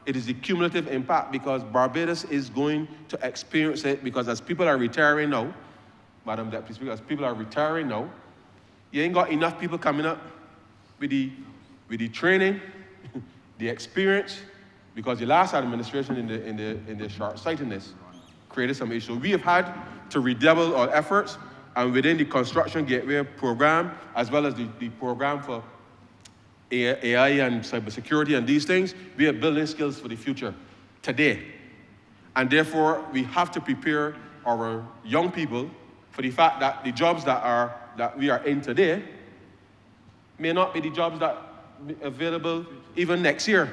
it is the cumulative impact, because Barbados is going to experience it, because as people are retiring now, Madam Deputy Speaker, as people are retiring now, you ain't got enough people coming up with the training, the experience, because the last administration in the short-sightedness created some issues. We have had to redouble our efforts, and within the construction gateway program, as well as the program for AI and cybersecurity and these things, we are building skills for the future today. And therefore, we have to prepare our young people for the fact that the jobs that we are in today may not be the jobs that be available even next year.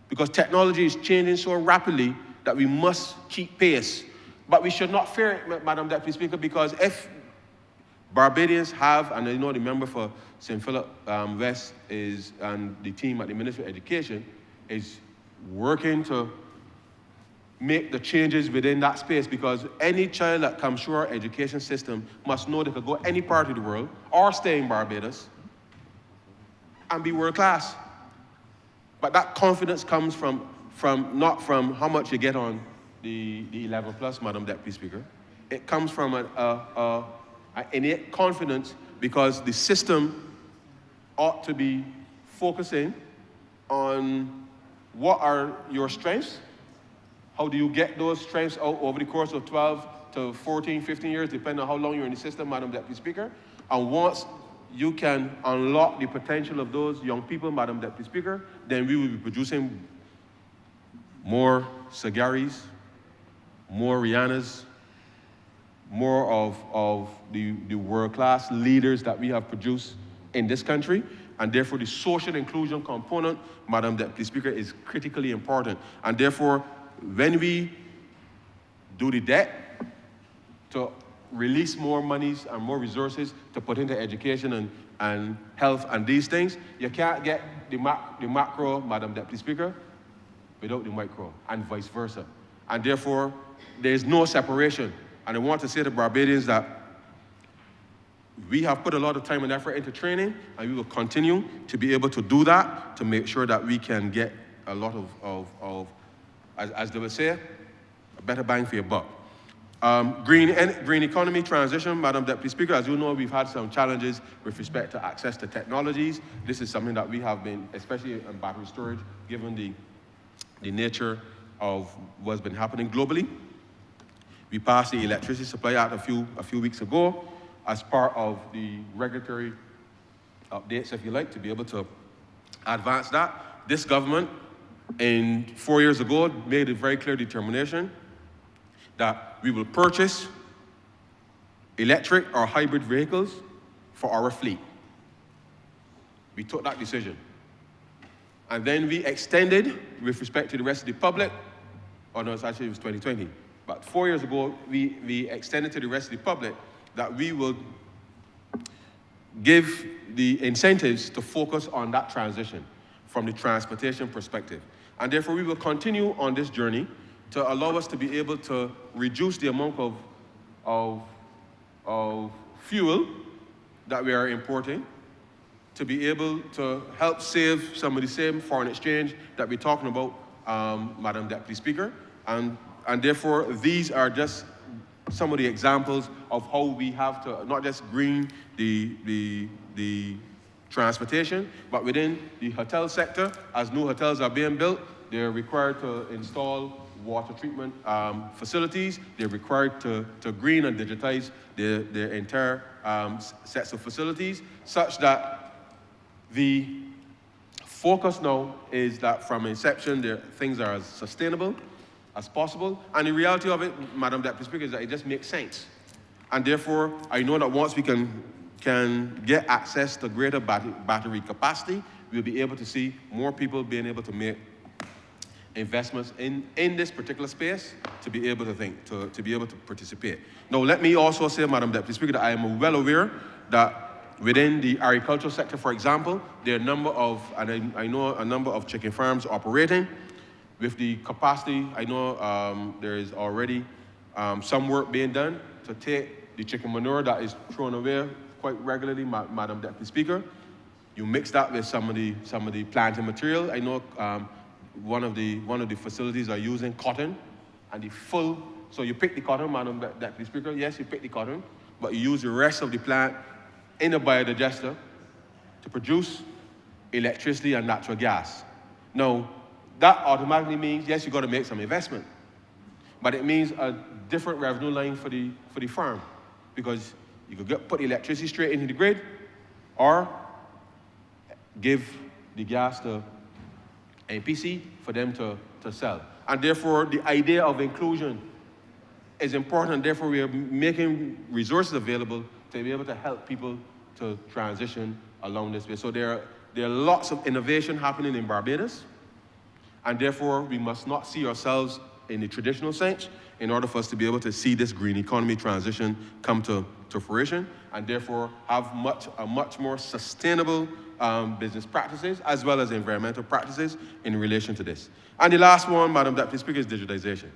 Because technology is changing so rapidly that we must keep pace. But we should not fear it, Madam Deputy Speaker, because if Barbadians have, and I know the member for St. Philip West is, and the team at the Ministry of Education is working to make the changes within that space, because any child that comes through our education system must know they could go any part of the world or stay in Barbados and be world class. But that confidence comes from not from how much you get on the 11 plus, Madam Deputy Speaker. It comes from an innate confidence, because the system ought to be focusing on what are your strengths, how do you get those strengths out over the course of 12 to 14, 15 years, depending on how long you're in the system, Madam Deputy Speaker. And once you can unlock the potential of those young people, Madam Deputy Speaker, then we will be producing more Sagaris, more Rihannas, more of the world-class leaders that we have produced in this country. And therefore, the social inclusion component, Madam Deputy Speaker, is critically important. And therefore, when we do the debt to release more monies and more resources to put into education and health and these things, you can't get the macro, Madam Deputy Speaker, without the micro, and vice versa. And therefore, there is no separation. And I want to say to Barbadians that we have put a lot of time and effort into training, and we will continue to be able to do that to make sure that we can get a lot of as they would say, a better bang for your buck. Green economy transition, Madam Deputy Speaker, as you know, we've had some challenges with respect to access to technologies. This is something that we have been, especially in battery storage, given the nature of what's been happening globally. We passed the Electricity Supply Act a few weeks ago as part of the regulatory updates, if you like, to be able to advance that. This government, 4 years ago, made a very clear determination that we will purchase electric or hybrid vehicles for our fleet. We took that decision. And then we extended, with respect to the rest of the public, oh no, it was 2020, but 4 years ago, we extended to the rest of the public that we will give the incentives to focus on that transition from the transportation perspective. And therefore, we will continue on this journey to allow us to be able to reduce the amount of fuel that we are importing, to be able to help save some of the same foreign exchange that we're talking about, Madam Deputy Speaker. And therefore, these are just some of the examples of how we have to not just green the transportation, but within the hotel sector, as new hotels are being built, they're required to install water treatment facilities. They're required to green and digitize their entire sets of facilities, such that the focus now is that from inception, things are as sustainable as possible. And the reality of it, Madam Deputy Speaker, is that it just makes sense. And therefore, I know that once we can get access to greater battery capacity, we'll be able to see more people being able to make investments in this particular space to be able to participate. Now, let me also say, Madam Deputy Speaker, that I am well aware that within the agricultural sector, for example, there are a number of, and I know a number of chicken farms operating. With the capacity, I know there is already some work being done to take the chicken manure that is thrown away quite regularly, Madam Deputy Speaker. You mix that with some of the planting material. I know one of the facilities are using cotton, and the full, so you pick the cotton, Madam Deputy Speaker, yes, you pick the cotton, but you use the rest of the plant in a biodigester to produce electricity and natural gas. Now, that automatically means, yes, you've got to make some investment, but it means a different revenue line for the farm, because you could put electricity straight into the grid, or give the gas to NPC for them to sell. And therefore, the idea of inclusion is important. Therefore, we are making resources available to be able to help people to transition along this way. So there are lots of innovation happening in Barbados, and therefore, we must not see ourselves in the traditional sense in order for us to be able to see this green economy transition come to fruition, and therefore have a much more sustainable business practices as well as environmental practices in relation to this. And the last one, Madam Deputy Speaker, is digitization.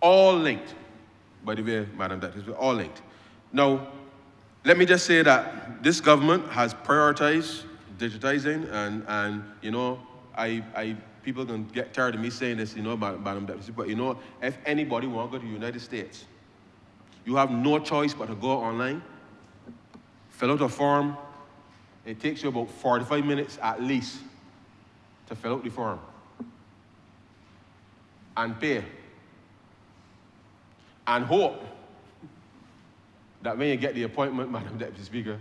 All linked, by the way, Madam Deputy Speaker, all linked. Now, let me just say that this government has prioritized digitizing, and you know, people can get tired of me saying this, you know, Madam Deputy Speaker, but you know, if anybody wants to go to the United States, you have no choice but to go online, fill out a form. It takes you about 45 minutes at least to fill out the form and pay. And hope that when you get the appointment, Madam Deputy Speaker,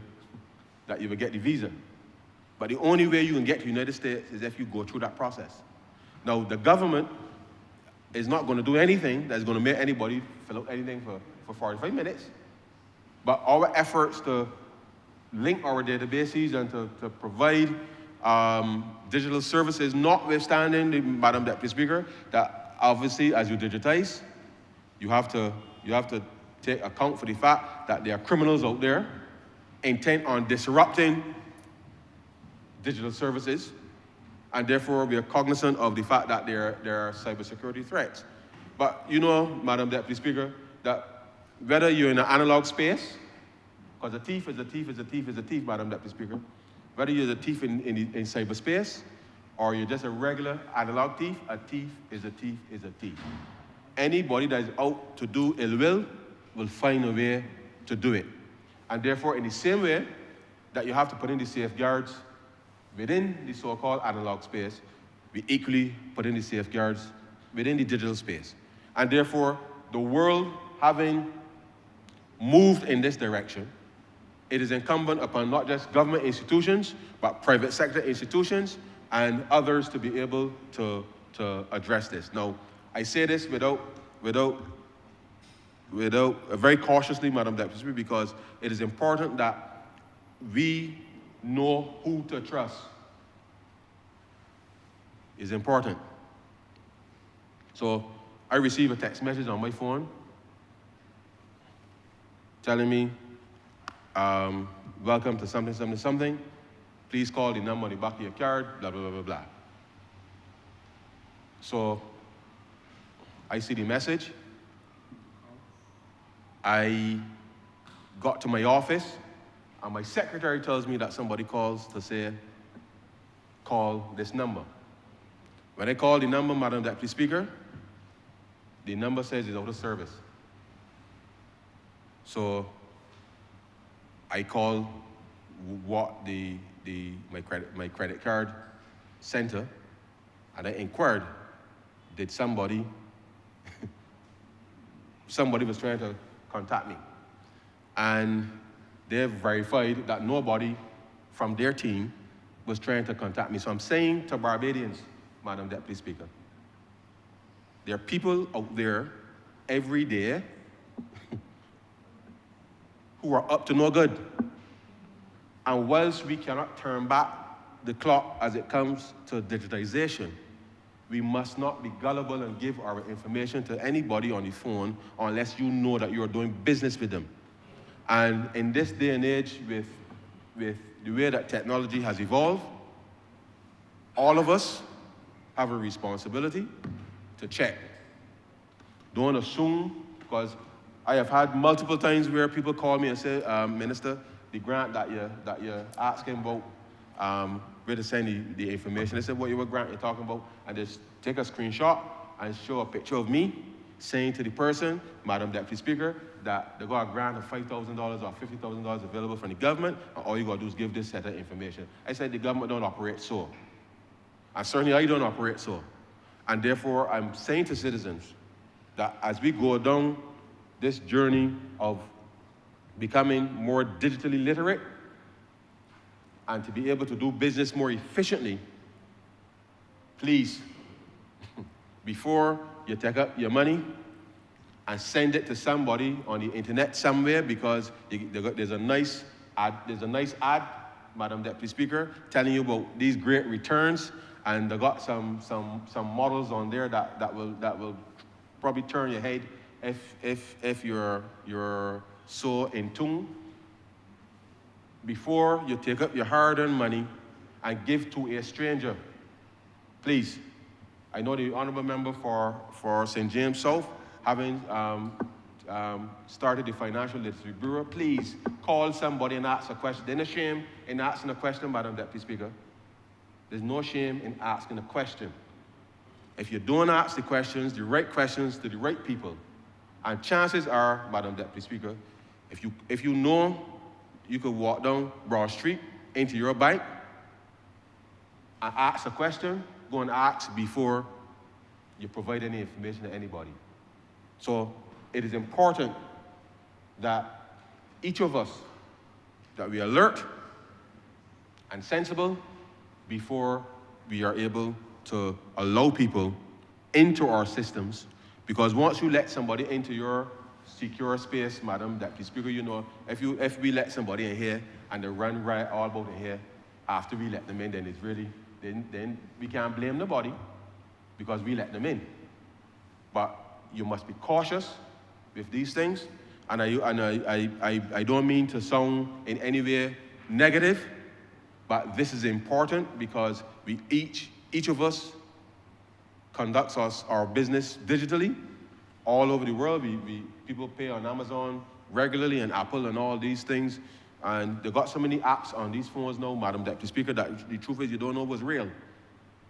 that you will get the visa. But the only way you can get to the United States is if you go through that process. Now, the government is not going to do anything that's going to make anybody fill out anything for 45 minutes. But our efforts to link our databases and to provide digital services, notwithstanding, Madam Deputy Speaker, that obviously as you digitize, you have to take account for the fact that there are criminals out there intent on disrupting digital services, and therefore we are cognizant of the fact that there are cybersecurity threats. But you know, Madam Deputy Speaker, that whether you're in an analog space, because a thief is a thief is a thief is a thief, Madam Deputy Speaker, whether you're a thief in cyberspace, or you're just a regular analog thief, a thief is a thief is a thief. Anybody that is out to do ill will find a way to do it. And therefore, in the same way that you have to put in the safeguards within the so-called analog space, we equally put in the safeguards within the digital space. And therefore, the world having moved in this direction, it is incumbent upon not just government institutions, but private sector institutions and others to be able to address this. Now, I say this very cautiously, Madam Deputy Speaker, because it is important that we know who to trust. It's important. So I received a text message on my phone telling me, welcome to something, something, something. Please call the number on the back of your card, blah, blah, blah, blah, blah. So I see the message. I got to my office, and my secretary tells me that somebody calls to say, call this number. When I call the number, Madam Deputy Speaker, the number says it's out of service. So I called what my credit card center, and I inquired, did somebody was trying to contact me. And they verified that nobody from their team was trying to contact me. So I'm saying to Barbadians, Madam Deputy Speaker, there are people out there every day who are up to no good. And whilst we cannot turn back the clock as it comes to digitization, we must not be gullible and give our information to anybody on the phone unless you know that you're doing business with them. And in this day and age, with the way that technology has evolved, all of us have a responsibility to check. Don't assume, because I have had multiple times where people call me and say, Minister, the grant that you're asking about, where to send the information. They said, what you were Grant you're talking about? And just take a screenshot and show a picture of me saying to the person, Madam Deputy Speaker, that they got a grant of $5,000 or $50,000 available from the government, and all you got to do is give this set of information. I said the government don't operate so. And certainly I don't operate so. And therefore, I'm saying to citizens that as we go down this journey of becoming more digitally literate and to be able to do business more efficiently, please, before you take up your money and send it to somebody on the internet somewhere, because there's a nice ad, Madam Deputy Speaker, telling you about these great returns, and they got some models on there that will probably turn your head if you're so in tune. Before you take up your hard-earned money and give to a stranger, please. I know the Honourable Member for St. James South, having started the Financial Literacy Bureau, please call somebody and ask a question. There's no shame in asking a question, Madam Deputy Speaker. There's no shame in asking a question. If you don't ask the right questions to the right people, and chances are, Madam Deputy Speaker, if you know you could walk down Broad Street into your bank and ask a question, go and ask before you provide any information to anybody. So it is important that each of us, that we alert and sensible before we are able to allow people into our systems, because once you let somebody into your secure space, Madam Deputy Speaker, you know, if we let somebody in here and they run right all about in here, after we let them in, then it's really, then we can't blame nobody because we let them in. But you must be cautious with these things, and I don't mean to sound in any way negative, but this is important because each of us conducts our business digitally all over the world. People pay on Amazon regularly and Apple and all these things, and they've got so many apps on these phones now, Madam Deputy Speaker, that the truth is you don't know what's real,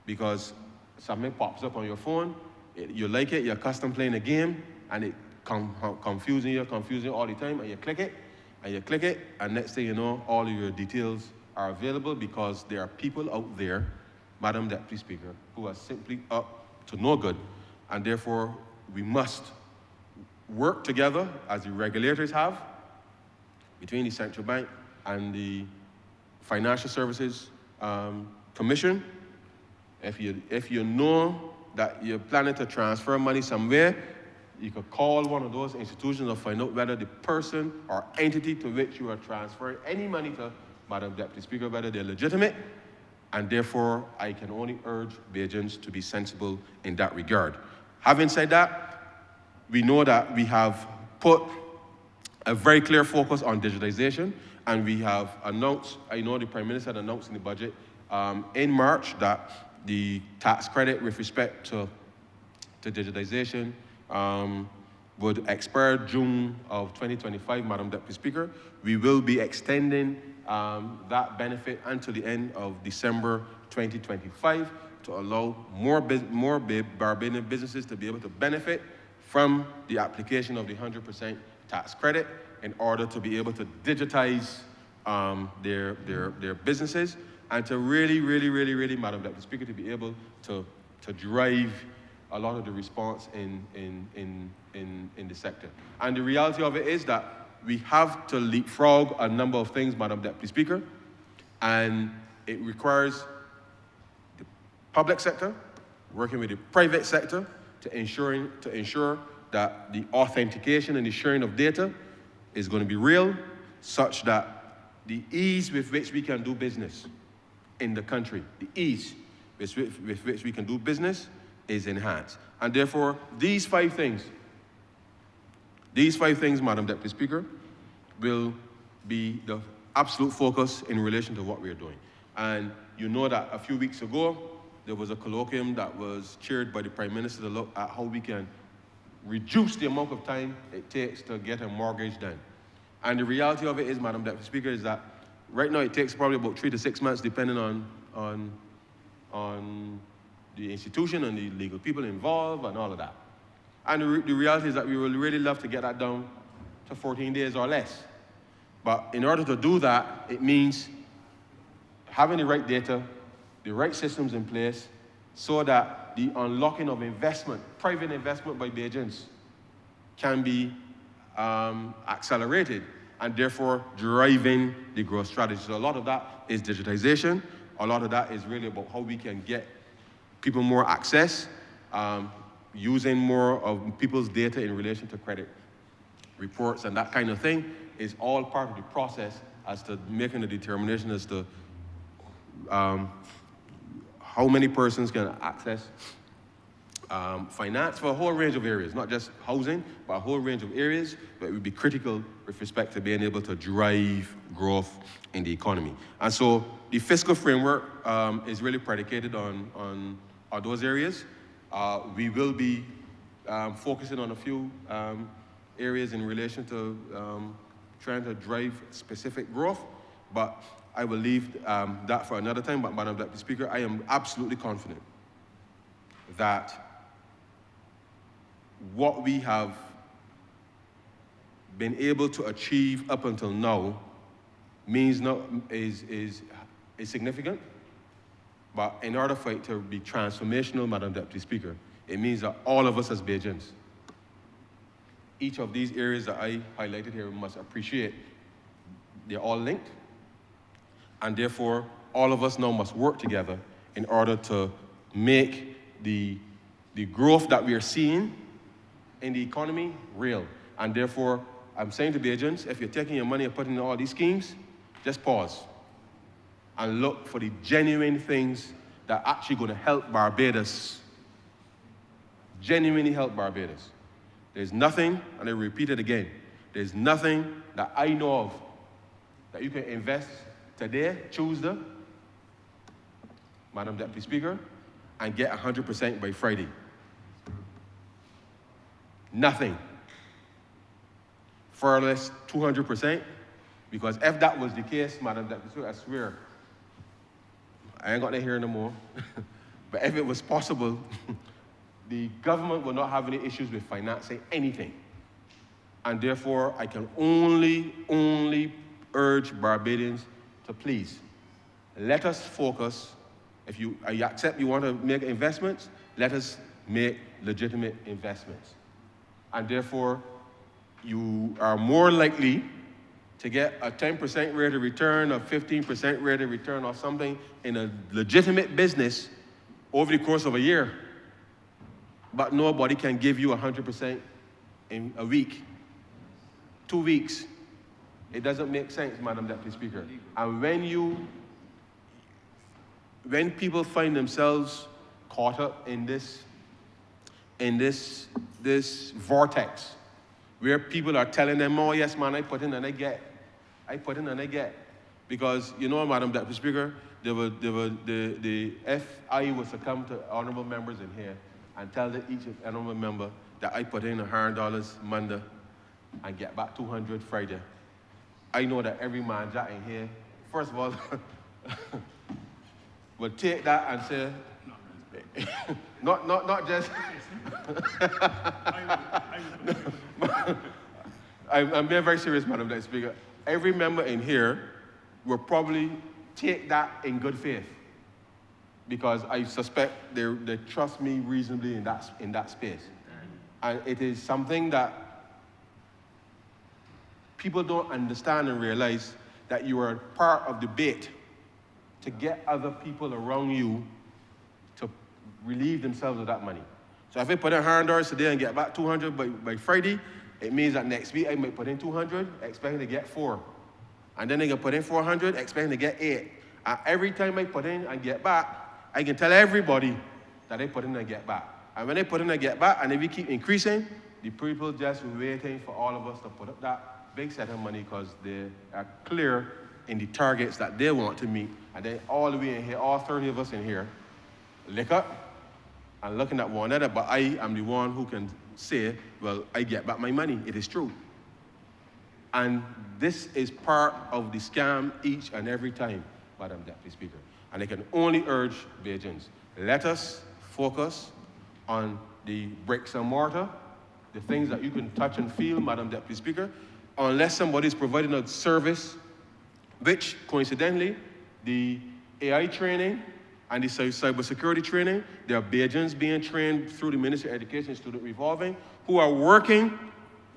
because something pops up on your phone, you like it, you're accustomed playing a game, and it confusing you all the time, and you click it, and next thing you know, all of your details are available, because there are people out there, Madam Deputy Speaker, who are simply up to no good, and therefore we must work together, as the regulators have, between the Central Bank and the Financial Services Commission. If you know that you're planning to transfer money somewhere, you could call one of those institutions and find out whether the person or entity to which you are transferring any money to, Madam Deputy Speaker, whether they're legitimate, and therefore I can only urge Bajans to be sensible in that regard. Having said that, we know that we have put a very clear focus on digitization, and we have announced, I know the Prime Minister had announced in the budget in March that the tax credit with respect to digitization would expire June of 2025, Madam Deputy Speaker. We will be extending that benefit until the end of December 2025 to allow more Barbadian businesses to be able to benefit from the application of the 100% tax credit in order to be able to digitize their businesses, and to really, Madam Deputy Speaker, to be able to drive a lot of the response in the sector. And the reality of it is that we have to leapfrog a number of things, Madam Deputy Speaker, and it requires the public sector working with the private sector to ensure that the authentication and the sharing of data is going to be real, such that the ease with which we can do business in the country, the ease with which we can do business is enhanced. And therefore, these five things, Madam Deputy Speaker, will be the absolute focus in relation to what we're doing. And you know that a few weeks ago, there was a colloquium that was chaired by the Prime Minister to look at how we can reduce the amount of time it takes to get a mortgage done. And the reality of it is, Madam Deputy Speaker, is that right now it takes probably about 3 to 6 months, depending on on the institution and the legal people involved and all of that. And the reality is that we would really love to get that down to 14 days or less. But in order to do that, it means having the right data, the right systems in place, so that the unlocking of investment, private investment by Bajans, can be accelerated, and therefore driving the growth strategy. So a lot of that is digitization. A lot of that is really about how we can get people more access, using more of people's data in relation to credit reports and that kind of thing is all part of the process as to making a determination as to how many persons can access finance for a whole range of areas, not just housing, but a whole range of areas that would be critical with respect to being able to drive growth in the economy. And so the fiscal framework is really predicated on those areas. We will be focusing on a few areas in relation to trying to drive specific growth, but I will leave that for another time. But Madam Deputy Speaker, I am absolutely confident that what we have been able to achieve up until now is significant. But in order for it to be transformational, Madam Deputy Speaker, it means that all of us as Bajans, each of these areas that I highlighted here, must appreciate they're all linked, and therefore all of us now must work together in order to make the growth that we are seeing in the economy real. And therefore, I'm saying to Bajans, if you're taking your money and putting in all these schemes, just pause and look for the genuine things that are actually going to help Barbados, genuinely help Barbados. There's nothing, and I repeat it again, there's nothing that I know of that you can invest today, Tuesday, Madam Deputy Speaker, and get 100% by Friday. Nothing. Far less 200%, because if that was the case, Madam Deputy Speaker, I swear, I ain't got that here no more. But if it was possible, the government will not have any issues with financing anything. And therefore, I can only urge Barbadians to please, let us focus. If you accept you want to make investments, let us make legitimate investments. And therefore, you are more likely to get a 10% rate of return, a 15% rate of return or something in a legitimate business over the course of a year. But nobody can give you 100% in a week, 2 weeks. It doesn't make sense, Madam Deputy Speaker. And when people find themselves caught up in this vortex, where people are telling them, oh yes man, I put in and I get. Because, you know, Madam Deputy Speaker, if I was to come to honourable members in here and tell each honourable member that I put in $100 Monday and get back 200 Friday, I know that every man jack in here, first of all, will take that and say, not just. I'm being very serious, Madam Deputy Speaker. Every member in here will probably take that in good faith, because I suspect they trust me reasonably in that space. And it is something that people don't understand and realize, that you are part of the bait to get other people around you to relieve themselves of that money. So if I put in $100 today and get back 200 by Friday, it means that next week I might put in 200, expecting to get 4. And then I can put in 400, expecting to get 8. And every time I put in and get back, I can tell everybody that I put in and get back. And when I put in and get back, and if we keep increasing, the people just waiting for all of us to put up that big set of money, because they are clear in the targets that they want to meet. And then all the way in here, all 30 of us in here, lick up and looking at one another, but I am the one who can say, well, I get back my money. It is true. And this is part of the scam each and every time, Madam Deputy Speaker. And I can only urge Bajans, let us focus on the bricks and mortar, the things that you can touch and feel, Madam Deputy Speaker, unless somebody is providing a service, which coincidentally, the AI training and the cybersecurity training, there are Bajans being trained through the Ministry of Education Student Revolving who are working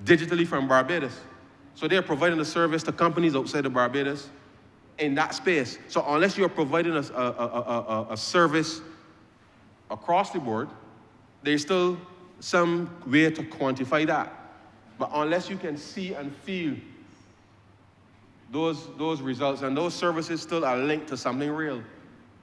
digitally from Barbados. So they're providing a service to companies outside of Barbados in that space. So unless you're providing a service across the board, there's still some way to quantify that. But unless you can see and feel those results, and those services still are linked to something real,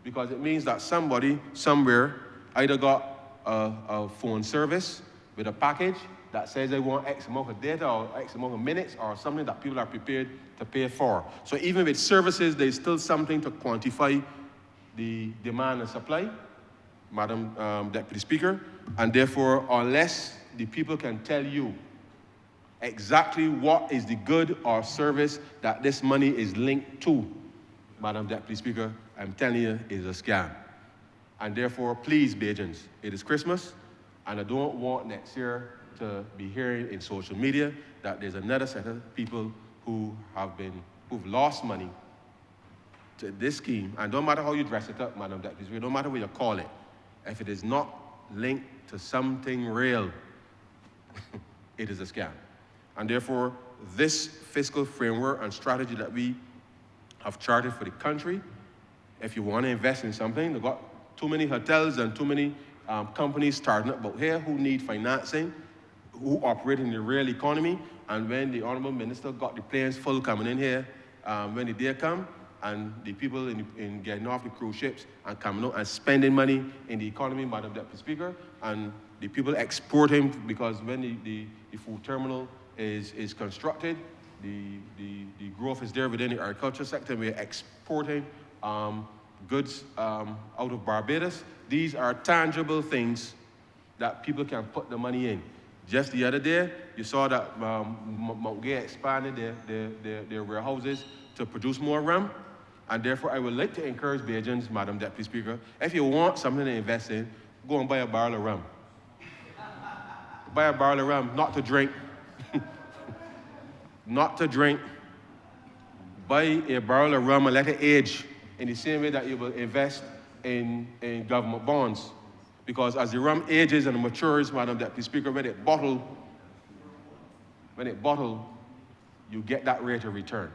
because it means that somebody somewhere either got a phone service with a package that says they want X amount of data or X amount of minutes or something that people are prepared to pay for. So even with services, there's still something to quantify the demand and supply, Madam Deputy Speaker, and therefore, unless the people can tell you exactly what is the good or service that this money is linked to, Madam Deputy Speaker, I'm telling you, it is a scam. And therefore, please, Bajans, it is Christmas, and I don't want next year to be hearing in social media that there's another set of people who've lost money to this scheme. And don't matter how you dress it up, Madam Deputy Speaker, no matter what you call it, if it is not linked to something real, it is a scam. And therefore, this fiscal framework and strategy that we have charted for the country, if you want to invest in something, they've got too many hotels and too many companies starting up out here who need financing, who operate in the real economy. And when the Honourable Minister got the planes full coming in here, when the day come, and the people in getting off the cruise ships and coming out and spending money in the economy, Madam Deputy Speaker, and the people exporting, because when the food terminal is constructed, the growth is there within the agriculture sector, and we're exporting goods out of Barbados. These are tangible things that people can put the money in. Just the other day, you saw that Mount Gay expanded their warehouses to produce more rum. And therefore, I would like to encourage Bajans, Madam Deputy Speaker, if you want something to invest in, go and buy a barrel of rum. Buy a barrel of rum, not to drink. Not to drink. Buy a barrel of rum and let it age in the same way that you will invest in government bonds. Because as the rum ages and matures, Madam Deputy Speaker, when it bottle, you get that rate of return.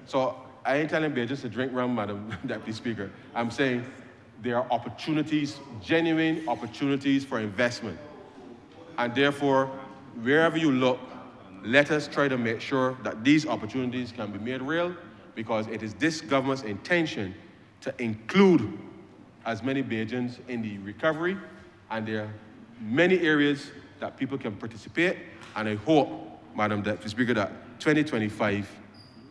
So I ain't telling Bajans to drink rum, Madam Deputy Speaker. I'm saying there are opportunities, genuine opportunities for investment. And therefore, wherever you look, let us try to make sure that these opportunities can be made real, because it is this government's intention to include as many Bajans in the recovery, and there are many areas that people can participate, and I hope, Madam Deputy Speaker, that 2025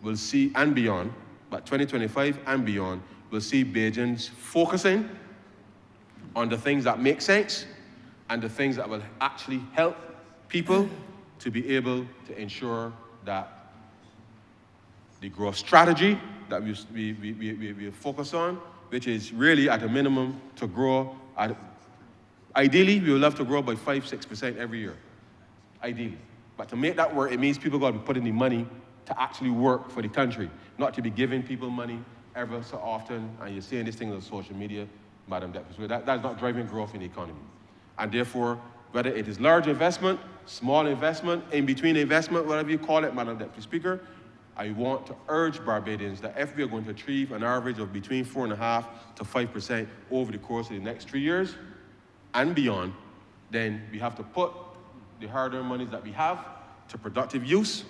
will see, and beyond, but 2025 and beyond, will see Bajans focusing on the things that make sense and the things that will actually help people to be able to ensure that the growth strategy that we focus on, which is really at a minimum to grow, ideally we would love to grow by 5-6% every year, ideally. But to make that work, it means people got to put in the money to actually work for the country, not to be giving people money ever so often, and you're seeing these things on social media, Madam Deputy. That's not driving growth in the economy. And therefore, whether it is large investment, small investment, in-between investment, whatever you call it, Madam Deputy Speaker, I want to urge Barbadians that if we are going to achieve an average of between 4.5% to 5% over the course of the next 3 years and beyond, then we have to put the hard-earned monies that we have to productive use,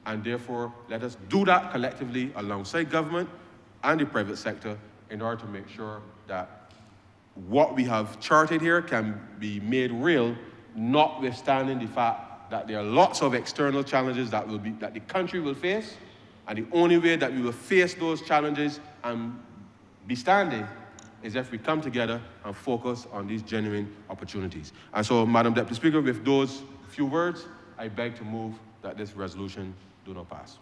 and therefore let us do that collectively alongside government and the private sector in order to make sure that what we have charted here can be made real, notwithstanding the fact that there are lots of external challenges that the country will face, and the only way that we will face those challenges and be standing is if we come together and focus on these genuine opportunities. And so, Madam Deputy Speaker, with those few words, I beg to move that this resolution do not pass.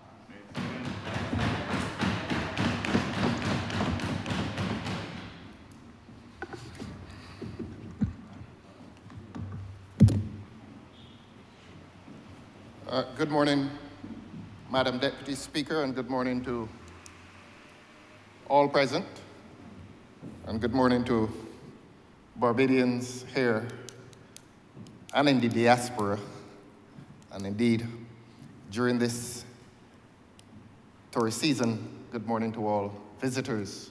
Good morning, Madam Deputy Speaker, and good morning to all present, and good morning to Barbadians here and in the diaspora, and indeed during this tourist season, good morning to all visitors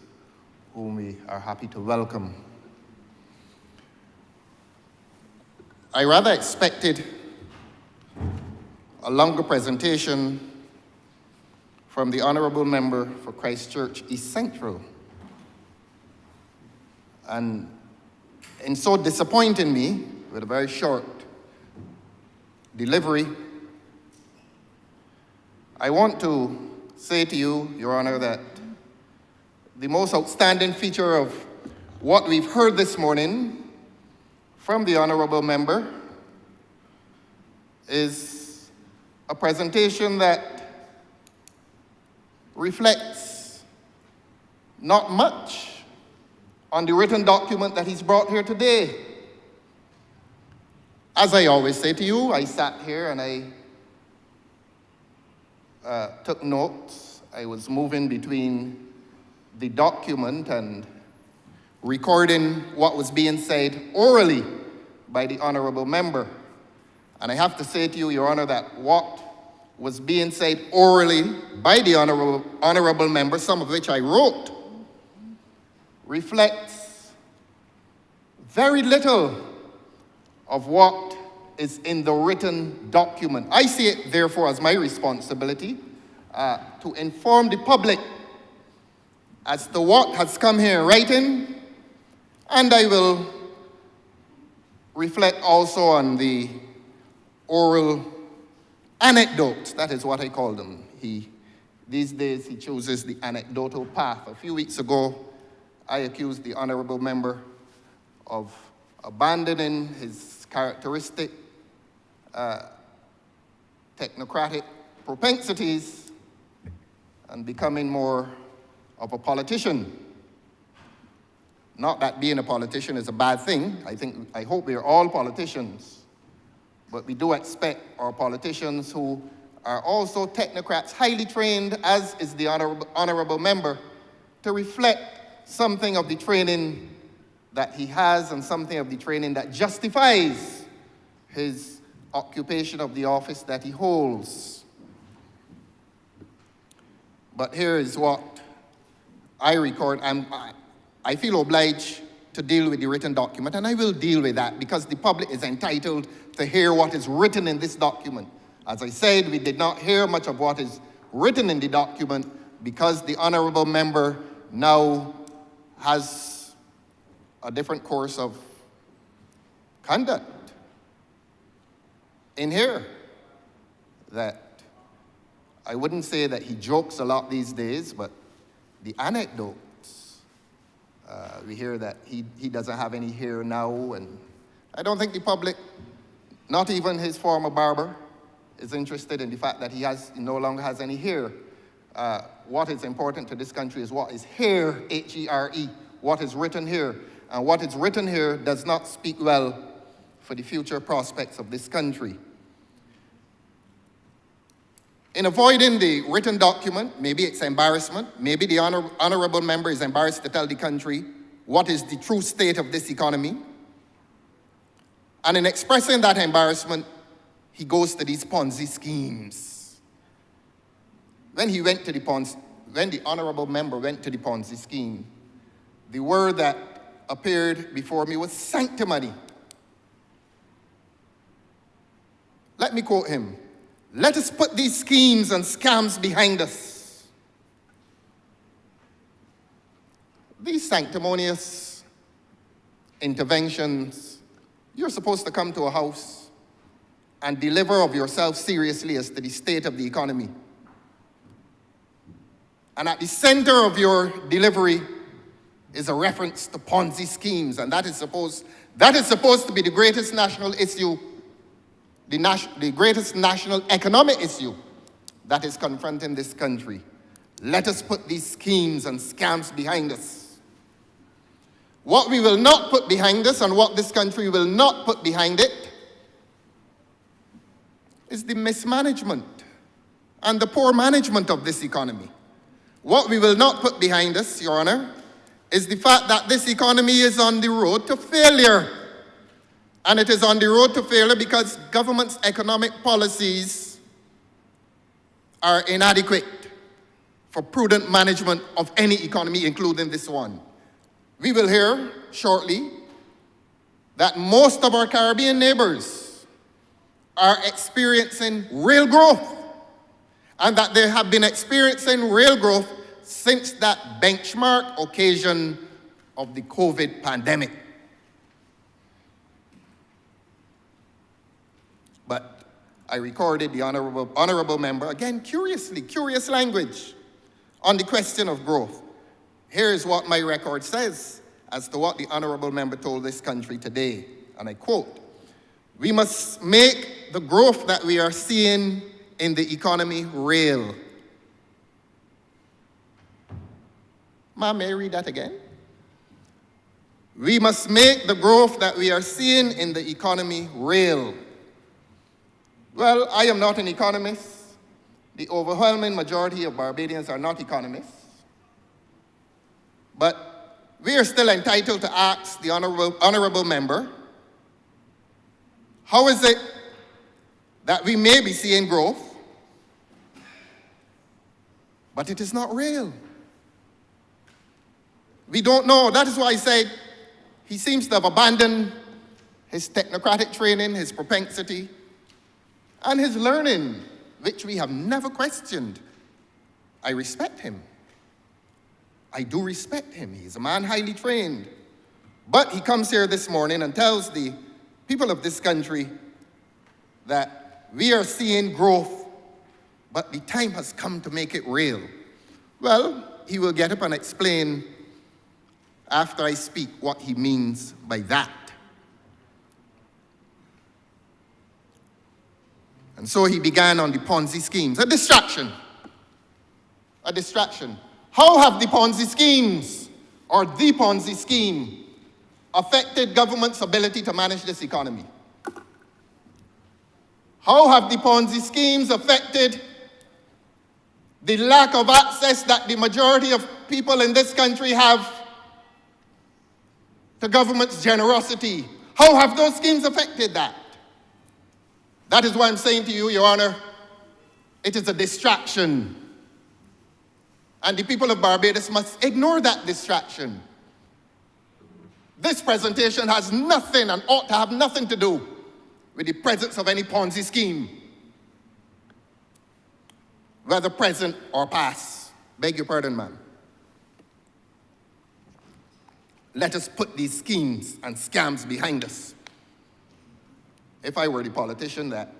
whom we are happy to welcome. I rather expected a longer presentation from the Honourable Member for Christchurch East Central. And in so disappointing me with a very short delivery, I want to say to you, Your Honour, that the most outstanding feature of what we've heard this morning from the Honourable Member is a presentation that reflects not much on the written document that he's brought here today. As I always say to you, I sat here and I took notes. I was moving between the document and recording what was being said orally by the Honourable Member. And I have to say to you, Your Honour, that what was being said orally by the Honourable Member, some of which I wrote, reflects very little of what is in the written document. I see it, therefore, as my responsibility to inform the public as to what has come here in writing, and I will reflect also on the oral anecdotes. That is what I call them. These days he chooses the anecdotal path. A few weeks ago, I accused the Honourable Member of abandoning his characteristic technocratic propensities and becoming more of a politician. Not that being a politician is a bad thing. I hope we are all politicians. But we do expect our politicians who are also technocrats, highly trained, as is the Honourable Member, to reflect something of the training that he has and something of the training that justifies his occupation of the office that he holds. But here is what I record. I feel obliged to deal with the written document, and I will deal with that because the public is entitled to hear what is written in this document. As I said, we did not hear much of what is written in the document because the Honourable Member now has a different course of conduct in here. That I wouldn't say that he jokes a lot these days, but the anecdotes, we hear that he doesn't have any hair now, and I don't think the public, not even his former barber, is interested in the fact that he no longer has any hair. What is important to this country is what is here, H-E-R-E, what is written here. And what is written here does not speak well for the future prospects of this country. In avoiding the written document, maybe it's embarrassment, maybe the Honourable Member is embarrassed to tell the country what is the true state of this economy. And in expressing that embarrassment, he goes to these Ponzi schemes. When the Honourable Member went to the Ponzi scheme, the word that appeared before me was sanctimony. Let me quote him. Let us put these schemes and scams behind us. These sanctimonious interventions, you're supposed to come to a house and deliver of yourself seriously as to the state of the economy. And at the center of your delivery is a reference to Ponzi schemes, and that is supposed to be the greatest national issue, the greatest national economic issue that is confronting this country. Let us put these schemes and scams behind us. What we will not put behind us and what this country will not put behind it is the mismanagement and the poor management of this economy. What we will not put behind us, Your Honor, is the fact that this economy is on the road to failure. And it is on the road to failure because government's economic policies are inadequate for prudent management of any economy, including this one. We will hear shortly that most of our Caribbean neighbors are experiencing real growth, and that they have been experiencing real growth since that benchmark occasion of the COVID pandemic. But I recorded the honorable member, again, curious language on the question of growth. Here's what my record says as to what the honorable member told this country today, and I quote, "We must make the growth that we are seeing in the economy real." Ma'am, may I read that again? "We must make the growth that we are seeing in the economy real." Well, I am not an economist. The overwhelming majority of Barbadians are not economists. But we are still entitled to ask the honorable member, how is it that we may be seeing growth, but it is not real? We don't know. That is why I said he seems to have abandoned his technocratic training, his propensity, and his learning, which we have never questioned. I respect him. I do respect him. He's a man highly trained. But he comes here this morning and tells the people of this country that we are seeing growth, but the time has come to make it real. Well, he will get up and explain after I speak what he means by that. And so he began on the Ponzi schemes, a distraction. A distraction. How have the Ponzi schemes, or the Ponzi scheme, affected government's ability to manage this economy? How have the Ponzi schemes affected the lack of access that the majority of people in this country have to government's generosity? How have those schemes affected that? That is why I'm saying to you, Your Honor, it is a distraction. And the people of Barbados must ignore that distraction. This presentation has nothing and ought to have nothing to do with the presence of any Ponzi scheme, whether present or past. Beg your pardon, ma'am. Let us put these schemes and scams behind us. If I were the politician that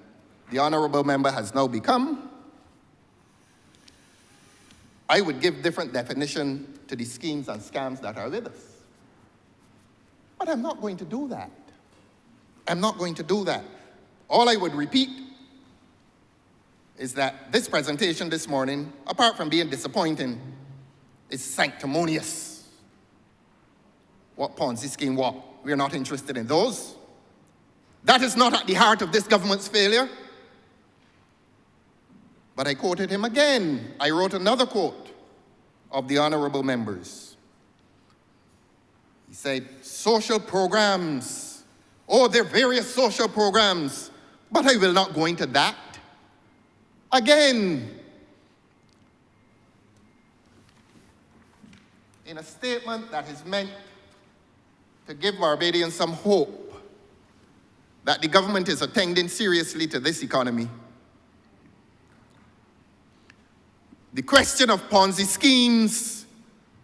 the honorable member has now become, I would give different definition to the schemes and scams that are with us. But I'm not going to do that. I'm not going to do that. All I would repeat is that this presentation this morning, apart from being disappointing, is sanctimonious. What Ponzi scheme, what? We're not interested in those. That is not at the heart of this government's failure. But I quoted him again. I wrote another quote of the honorable members. He said, social programs. Oh, there are various social programs, but I will not go into that. Again, in a statement that is meant to give Barbadians some hope that the government is attending seriously to this economy, the question of Ponzi schemes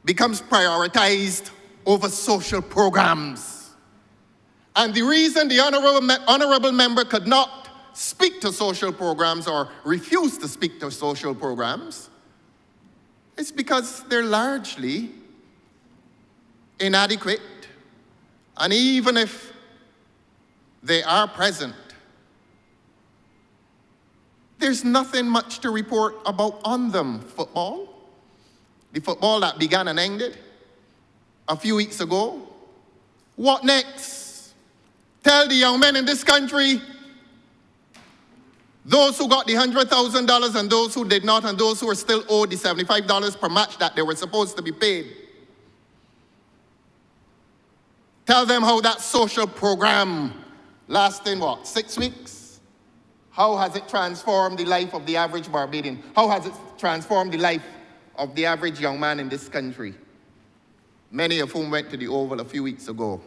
becomes prioritized over social programs. And the reason the honorable member could not speak to social programs or refuse to speak to social programs is because they're largely inadequate. And even if they are present, there's nothing much to report about on them. Football, the football that began and ended a few weeks ago. What next? Tell the young men in this country Those who got the $100,000 and those who did not, and those who are still owed the $75 per match that they were supposed to be paid. Tell them how that social program lasting, 6 weeks? How has it transformed the life of the average Barbadian? How has it transformed the life of the average young man in this country? Many of whom went to the Oval a few weeks ago.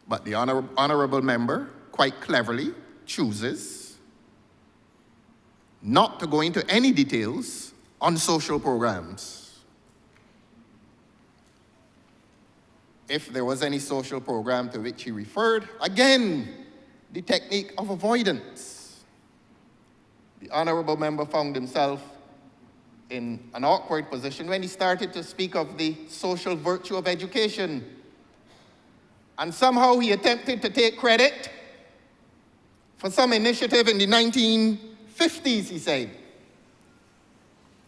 But the honourable member, quite cleverly, chooses not to go into any details on social programs. If there was any social program to which he referred, again, the technique of avoidance. The honourable member found himself in an awkward position when he started to speak of the social virtue of education. And somehow he attempted to take credit for some initiative in the 1950s, he said.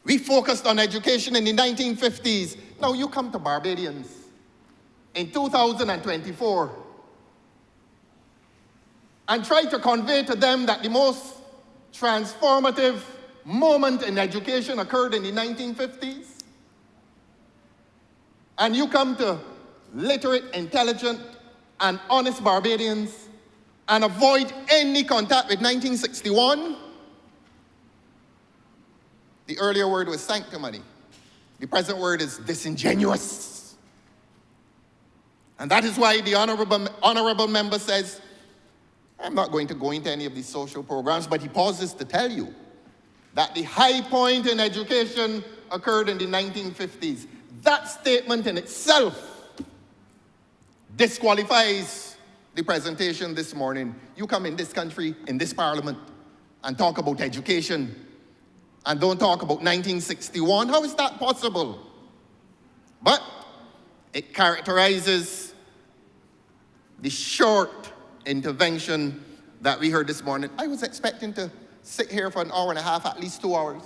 We focused on education in the 1950s. Now you come to Barbadians in 2024 and try to convey to them that the most transformative moment in education occurred in the 1950s. And you come to literate, intelligent, and honest Barbadians and avoid any contact with 1961. The earlier word was sanctimony. The present word is disingenuous. And that is why the honourable member says, I'm not going to go into any of these social programs, but he pauses to tell you that the high point in education occurred in the 1950s. That statement in itself disqualifies the presentation this morning. You come in this country, in this parliament, and talk about education, and don't talk about 1961. How is that possible? But it characterizes the short intervention that we heard this morning. I was expecting to sit here for an hour and a half, at least 2 hours,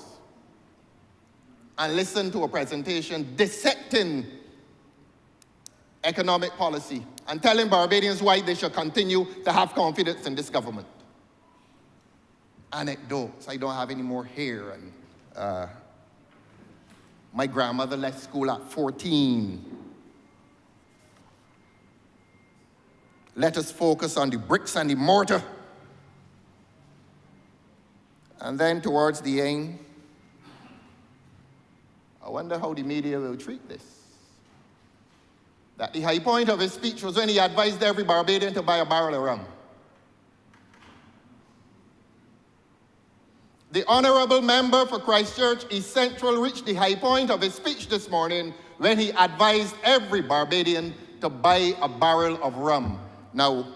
and listen to a presentation dissecting economic policy and telling Barbadians why they should continue to have confidence in this government. Anecdotes. I don't have any more here. And my grandmother left school at 14. Let us focus on the bricks and the mortar. And then towards the end, I wonder how the media will treat this. That the high point of his speech was when he advised every Barbadian to buy a barrel of rum. The honourable member for Christchurch East Central reached the high point of his speech this morning when he advised every Barbadian to buy a barrel of rum. Now,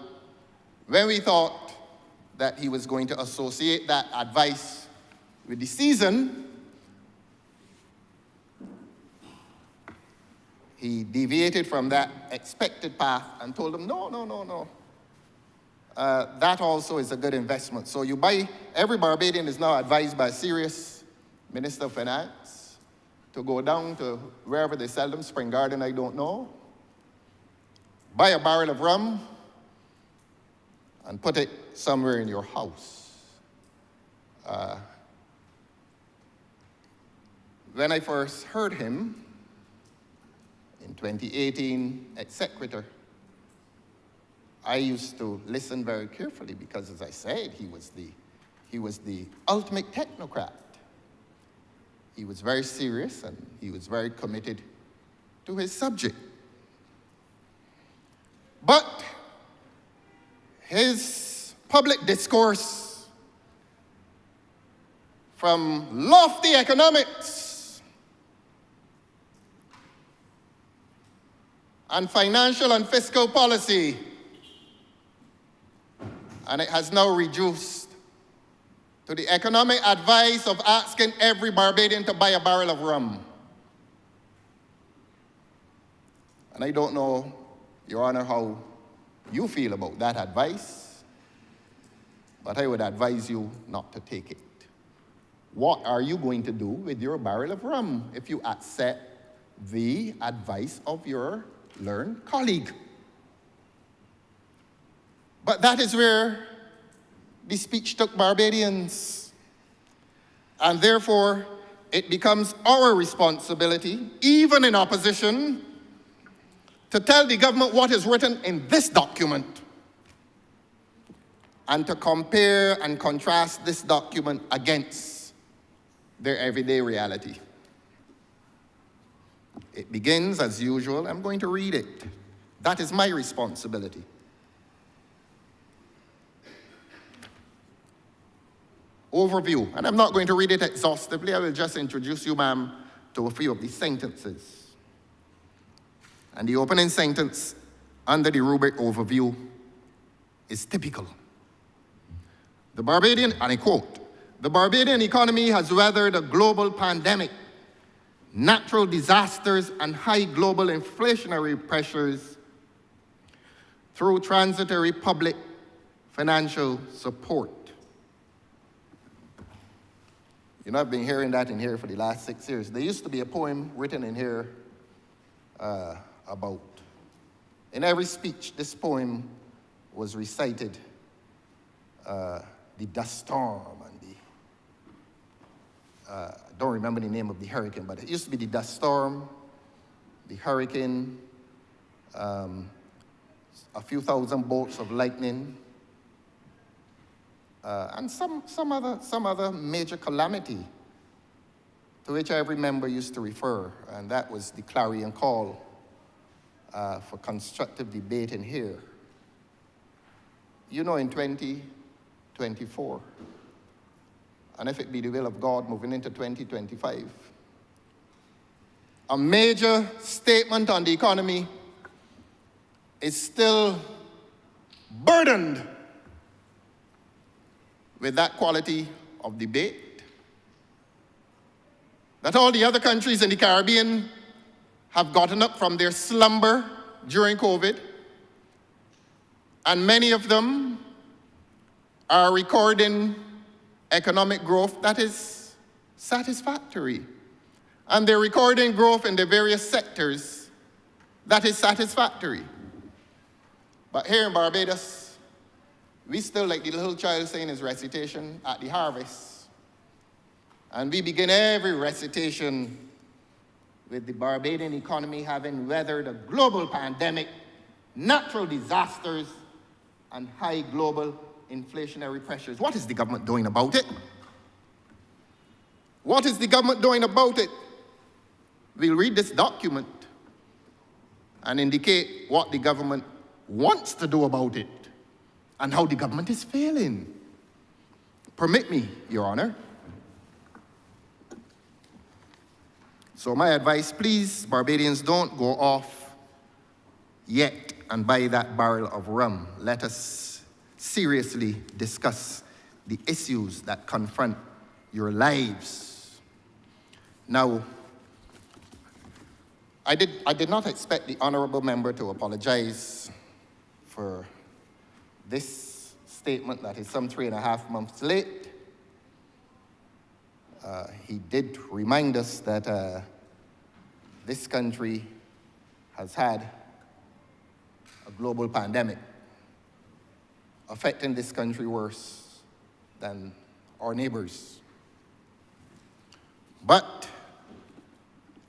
when we thought that he was going to associate that advice with the season, he deviated from that expected path and told them, no. That also is a good investment. So you buy, every Barbadian is now advised by a serious Minister of Finance to go down to wherever they sell them, Spring Garden, I don't know, buy a barrel of rum and put it somewhere in your house. When I first heard him, in 2018 at Secretary, I used to listen very carefully because, as I said, he was the ultimate technocrat. He was very serious and he was very committed to his subject. But his public discourse, from lofty economics and financial and fiscal policy, and it has now reduced to the economic advice of asking every Barbadian to buy a barrel of rum. And I don't know, Your Honor, how you feel about that advice, but I would advise you not to take it. What are you going to do with your barrel of rum if you accept the advice of your learned colleague? But that is where the speech took Barbadians. And therefore, it becomes our responsibility, even in opposition, to tell the government what is written in this document and to compare and contrast this document against their everyday reality. It begins, as usual, I'm going to read it. That is my responsibility. Overview, and I'm not going to read it exhaustively, I will just introduce you, ma'am, to a few of the sentences. And the opening sentence under the rubric overview is typical. The Barbadian, and I quote, "The Barbadian economy has weathered a global pandemic, natural disasters, and high global inflationary pressures through transitory public financial support." You know, I've been hearing that in here for the last 6 years. There used to be a poem written in here about, in every speech, this poem was recited, the dust storm and I don't remember the name of the hurricane, but it used to be the dust storm, the hurricane, a few thousand bolts of lightning, and some other major calamity to which every member used to refer, and that was the clarion call for constructive debate in here. You know, in 2024, and if it be the will of God, moving into 2025, a major statement on the economy is still burdened with that quality of debate that all the other countries in the Caribbean have gotten up from their slumber during COVID, and many of them are recording economic growth that is satisfactory. And they're recording growth in the various sectors that is satisfactory. But here in Barbados, we still, like the little child saying his recitation at the harvest. And we begin every recitation with the Barbadian economy having weathered a global pandemic, natural disasters, and high global inflationary pressures. What is the government doing about it? What is the government doing about it? We'll read this document and indicate what the government wants to do about it and how the government is failing. Permit me, Your Honor. So my advice, please, Barbadians, don't go off yet and buy that barrel of rum. Let us seriously discuss the issues that confront your lives. Now, I did not expect the honourable member to apologize for this statement that is some 3.5 months late. He did remind us that this country has had a global pandemic affecting this country worse than our neighbors. But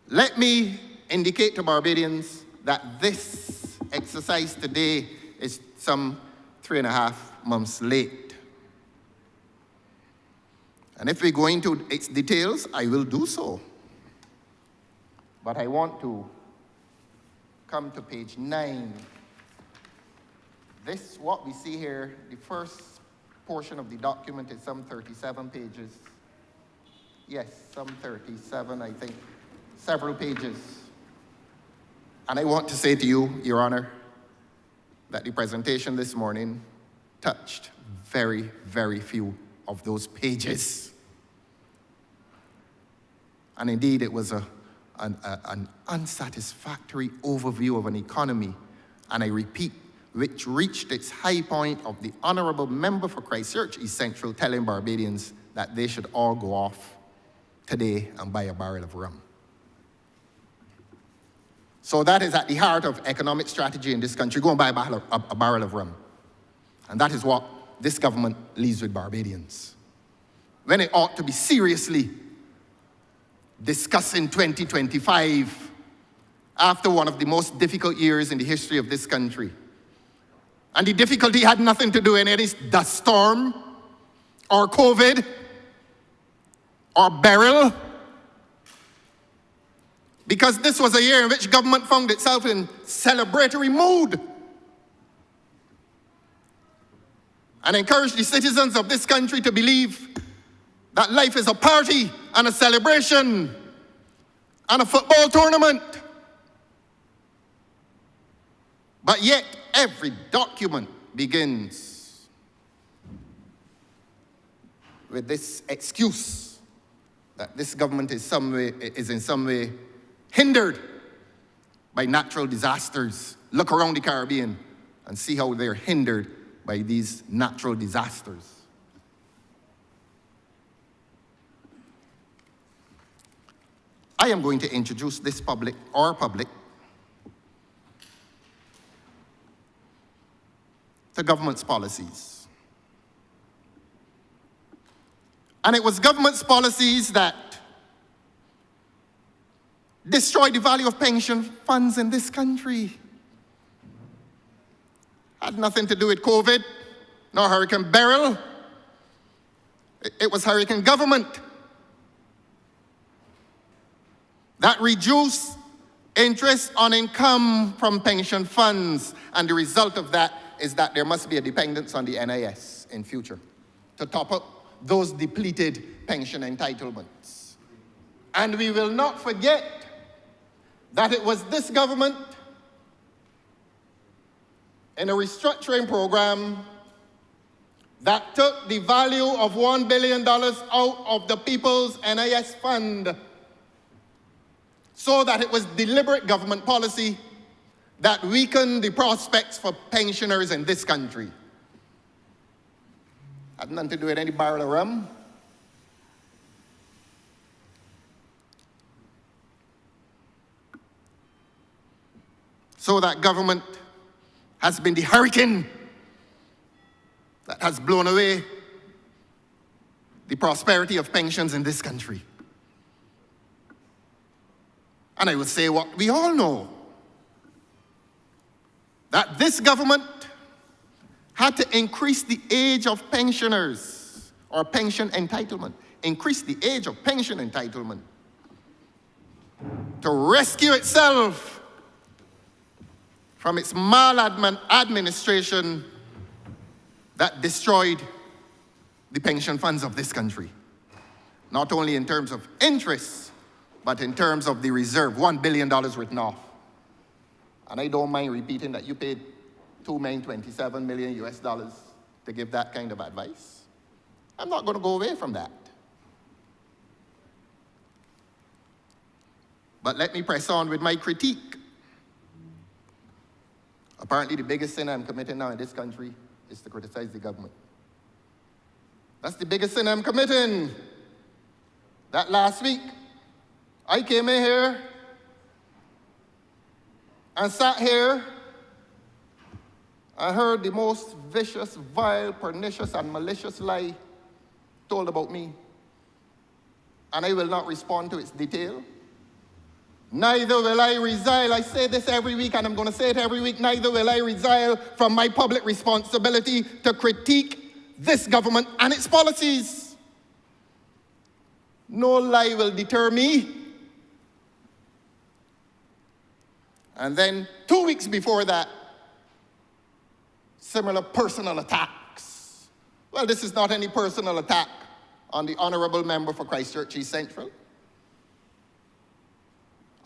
let me indicate to Barbadians that this exercise today is some 3.5 months late. And if we go into its details, I will do so. But I want to come to page 9. This, what we see here, the first portion of the document is some 37 pages. Yes, some 37, I think, several pages. And I want to say to you, Your Honor, that the presentation this morning touched very, very few of those pages. And indeed, it was an unsatisfactory overview of an economy, and I repeat, which reached its high point of the Honourable Member for Christchurch East Central telling Barbadians that they should all go off today and buy a barrel of rum. So that is at the heart of economic strategy in this country. Go and buy a barrel of rum. And that is what this government leaves with Barbadians, when it ought to be seriously discussing 2025 after one of the most difficult years in the history of this country. And the difficulty had nothing to do with any dust storm or COVID or beryl, because this was a year in which government found itself in celebratory mood and encouraged the citizens of this country to believe that life is a party and a celebration and a football tournament. But yet, every document begins with this excuse that this government is in some way hindered by natural disasters. Look around the Caribbean and see how they're hindered by these natural disasters. I am going to introduce this public, to government's policies. And it was government's policies that destroyed the value of pension funds in this country. Had nothing to do with COVID, nor Hurricane Beryl. It was Hurricane government that reduced interest on income from pension funds. And the result of that is that there must be a dependence on the NIS in future to top up those depleted pension entitlements. And we will not forget that it was this government in a restructuring program that took the value of $1 billion out of the People's NIS Fund, so that it was deliberate government policy that weakened the prospects for pensioners in this country. Had nothing to do with any barrel of rum. So that government has been the hurricane that has blown away the prosperity of pensions in this country. And I will say what we all know, that this government had to increase the age of pensioners, or pension entitlement, increase the age of pension entitlement to rescue itself from its maladministration that destroyed the pension funds of this country. Not only in terms of interest, but in terms of the reserve, $1 billion written off. And I don't mind repeating that you paid $2.27 million US to give that kind of advice. I'm not going to go away from that. But let me press on with my critique. Apparently, the biggest sin I'm committing now in this country is to criticize the government. That's the biggest sin I'm committing. That last week, I came in here and sat here and heard the most vicious, vile, pernicious, and malicious lie told about me. And I will not respond to its detail. Neither will I resile. I say this every week, and I'm going to say it every week. Neither will I resile from my public responsibility to critique this government and its policies. No lie will deter me. And then 2 weeks before that, similar personal attacks. Well, this is not any personal attack on the Honourable Member for Christchurch East Central.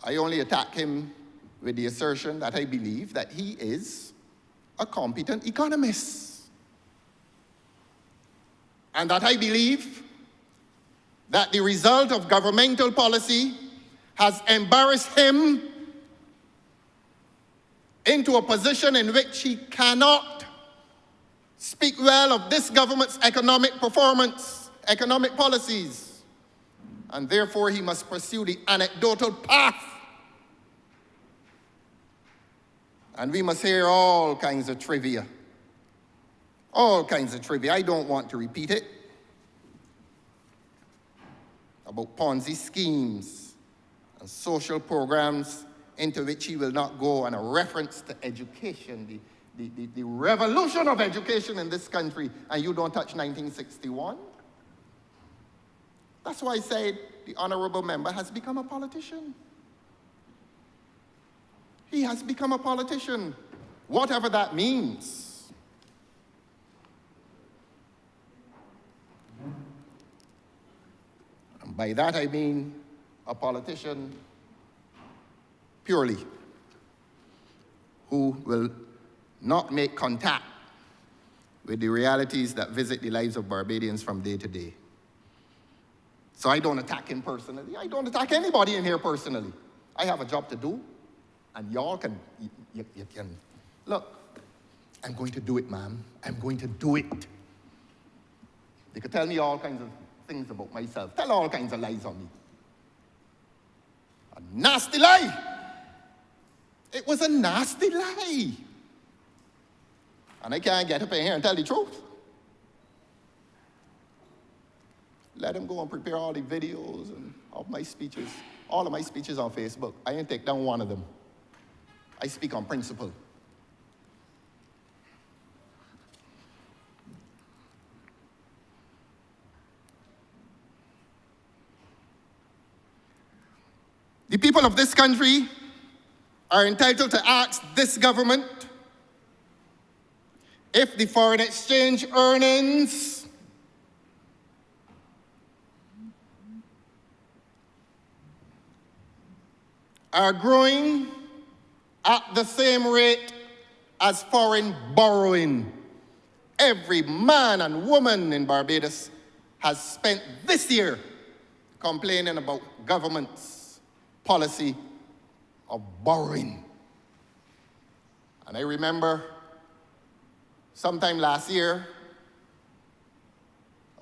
I only attack him with the assertion that I believe that he is a competent economist. And that I believe that the result of governmental policy has embarrassed him into a position in which he cannot speak well of this government's economic performance, economic policies, and therefore he must pursue the anecdotal path. And we must hear all kinds of trivia all kinds of trivia. I don't want to repeat it. About Ponzi schemes and social programs into which he will not go, and a reference to education, the revolution of education in this country, and you don't touch 1961? That's why I said the honourable member has become a politician. He has become a politician, whatever that means. And by that I mean a politician purely who will not make contact with the realities that visit the lives of Barbadians from day to day. So I don't attack him personally. I don't attack anybody in here personally. I have a job to do, and y'all can, you can, look, I'm going to do it, ma'am. I'm going to do it. They could tell me all kinds of things about myself, tell all kinds of lies on me. A nasty lie. It was a nasty lie. And I can't get up in here and tell the truth. Let him go and prepare all the videos and of my speeches. All of my speeches on Facebook. I ain't take down one of them. I speak on principle. The people of this country are entitled to ask this government if the foreign exchange earnings are growing at the same rate as foreign borrowing. Every man and woman in Barbados has spent this year complaining about government's policy of borrowing. And I remember sometime last year,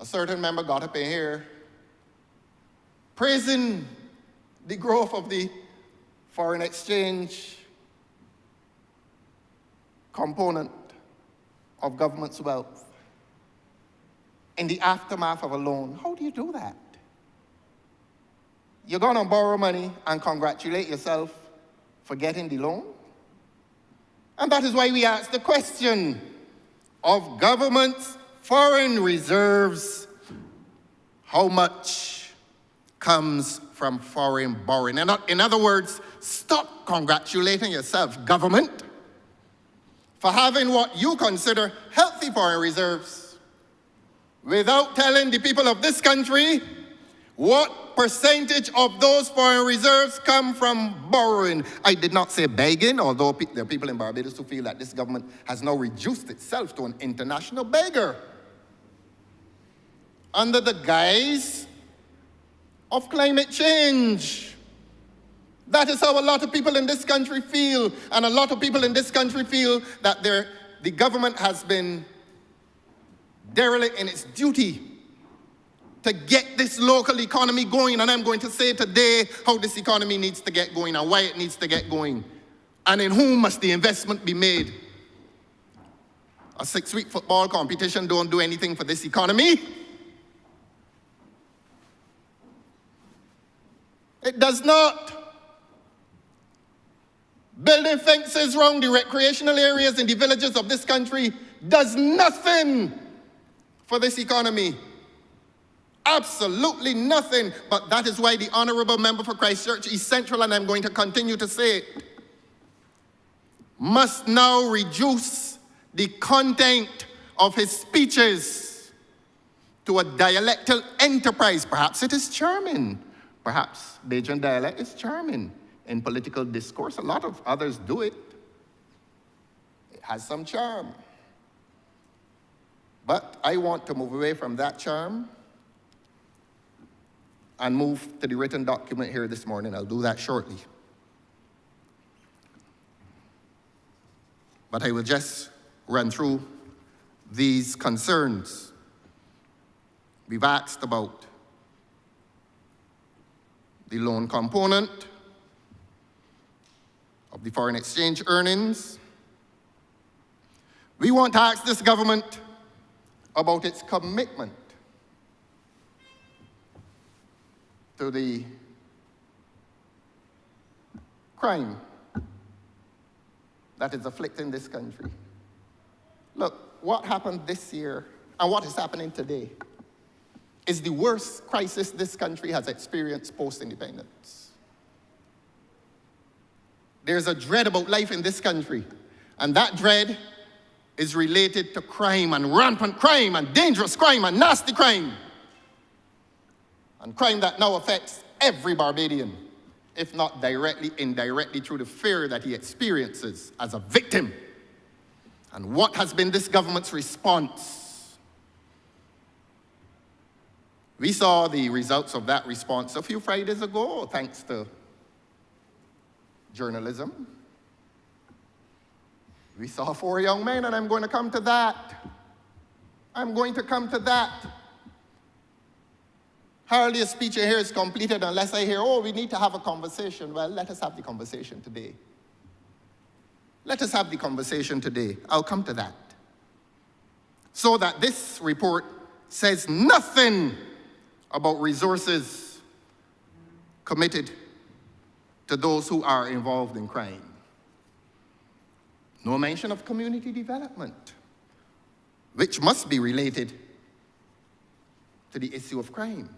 a certain member got up in here praising the growth of the foreign exchange component of government's wealth in the aftermath of a loan. How do you do that? You're going to borrow money and congratulate yourself for getting the loan? And that is why we ask the question of government's foreign reserves, how much comes from foreign borrowing? And in other words, stop congratulating yourself, government, for having what you consider healthy foreign reserves without telling the people of this country what percentage of those foreign reserves come from borrowing. I did not say begging, although there are people in Barbados who feel that this government has now reduced itself to an international beggar under the guise of climate change. That is how a lot of people in this country feel, and a lot of people in this country feel that the government has been derelict in its duty to get this local economy going. And I'm going to say today how this economy needs to get going and why it needs to get going, and in whom must the investment be made. A 6-week football competition don't do anything for this economy. It does not. Building fences around the recreational areas in the villages of this country does nothing for this economy. Absolutely nothing. But that is why the honourable member for Christchurch East Central, and I'm going to continue to say it, must now reduce the content of his speeches to a dialectal enterprise. Perhaps it is charming. Perhaps Bajan dialect is charming in political discourse. A lot of others do it. It has some charm. But I want to move away from that charm and move to the written document here this morning. I'll do that shortly. But I will just run through these concerns. We've asked about the loan component of the foreign exchange earnings. We want to ask this government about its commitment to the crime that is afflicting this country. Look, what happened this year and what is happening today is the worst crisis this country has experienced post-independence. There's a dread about life in this country, and that dread is related to crime and rampant crime and dangerous crime and nasty crime. And crime that now affects every Barbadian, if not directly, indirectly through the fear that he experiences as a victim. And what has been this government's response? We saw the results of that response a few Fridays ago, thanks to journalism. We saw 4 young men, and I'm going to come to that. I'm going to come to that. Hardly a speech here is completed unless I hear, oh, we need to have a conversation. Well, let us have the conversation today. Let us have the conversation today. I'll come to that. So that this report says nothing about resources committed to those who are involved in crime. No mention of community development, which must be related to the issue of crime.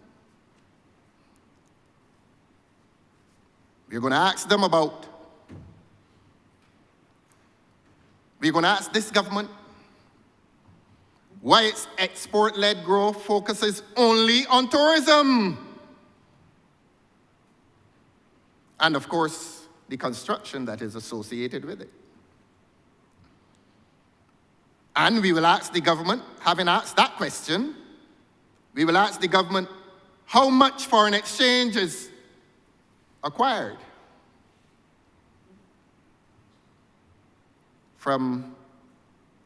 We're going to ask this government why its export-led growth focuses only on tourism. And of course, the construction that is associated with it. And we will ask the government, having asked that question, we will ask the government how much foreign exchange is acquired from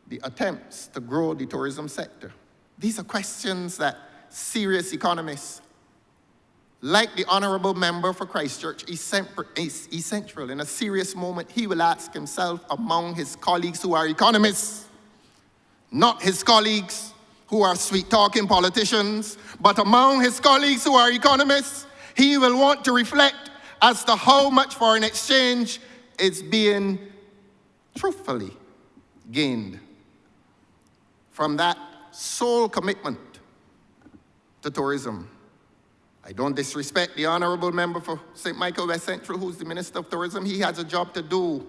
the attempts to grow the tourism sector. These are questions that serious economists, like the Honourable Member for Christchurch, East Central, in a serious moment, he will ask himself among his colleagues who are economists, not his colleagues who are sweet-talking politicians, but among his colleagues who are economists, he will want to reflect as to how much foreign exchange is being truthfully gained from that sole commitment to tourism. I don't disrespect the Honourable Member for St. Michael West Central, who's the Minister of Tourism. He has a job to do.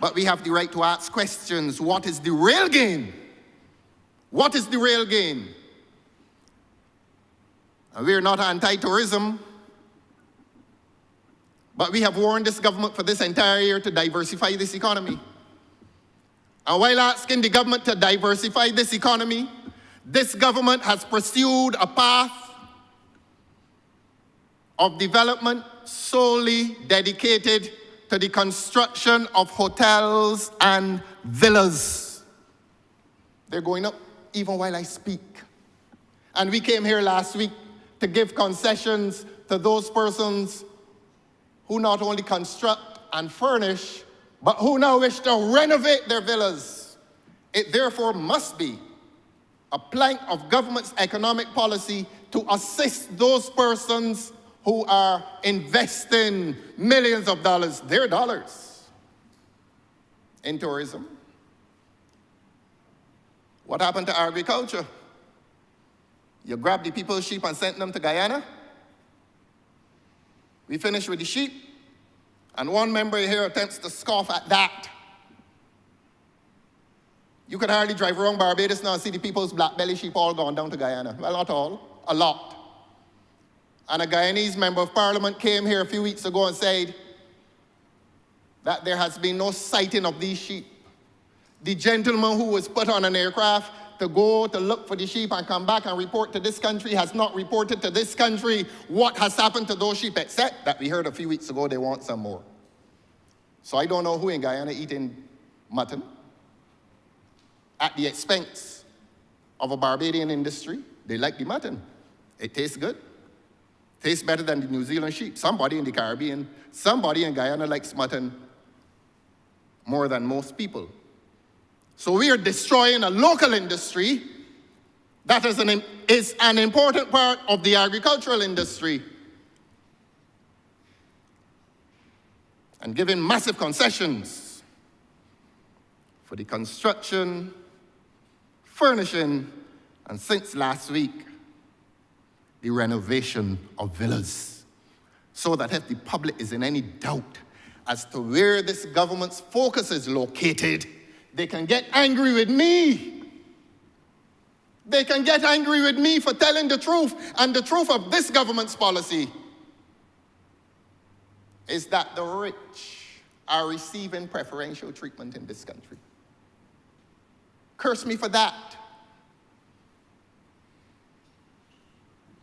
But we have the right to ask questions. What is the real gain? What is the real gain? And we're not anti-tourism, but we have warned this government for this entire year to diversify this economy. And while asking the government to diversify this economy, this government has pursued a path of development solely dedicated to the construction of hotels and villas. They're going up even while I speak. And we came here last week to give concessions to those persons who not only construct and furnish, but who now wish to renovate their villas. It therefore must be a plank of government's economic policy to assist those persons who are investing millions of dollars, their dollars, in tourism. What happened to agriculture? You grabbed the people's sheep and sent them to Guyana? We finished with the sheep, and one member here attempts to scoff at that. You could hardly drive around Barbados now and see the people's black belly sheep all gone down to Guyana. Well, not all, a lot. And a Guyanese member of parliament came here a few weeks ago and said that there has been no sighting of these sheep. The gentleman who was put on an aircraft to go to look for the sheep and come back and report to this country has not reported to this country what has happened to those sheep, except that we heard a few weeks ago they want some more. So I don't know who in Guyana eating mutton at the expense of a Barbadian industry. They like the mutton. It tastes good. Tastes better than the New Zealand sheep. Somebody in the Caribbean, somebody in Guyana likes mutton more than most people. So we are destroying a local industry that is an important part of the agricultural industry, and giving massive concessions for the construction, furnishing, and since last week, the renovation of villas. So that if the public is in any doubt as to where this government's focus is located, they can get angry with me. They can get angry with me for telling the truth, and the truth of this government's policy is that the rich are receiving preferential treatment in this country. Curse me for that.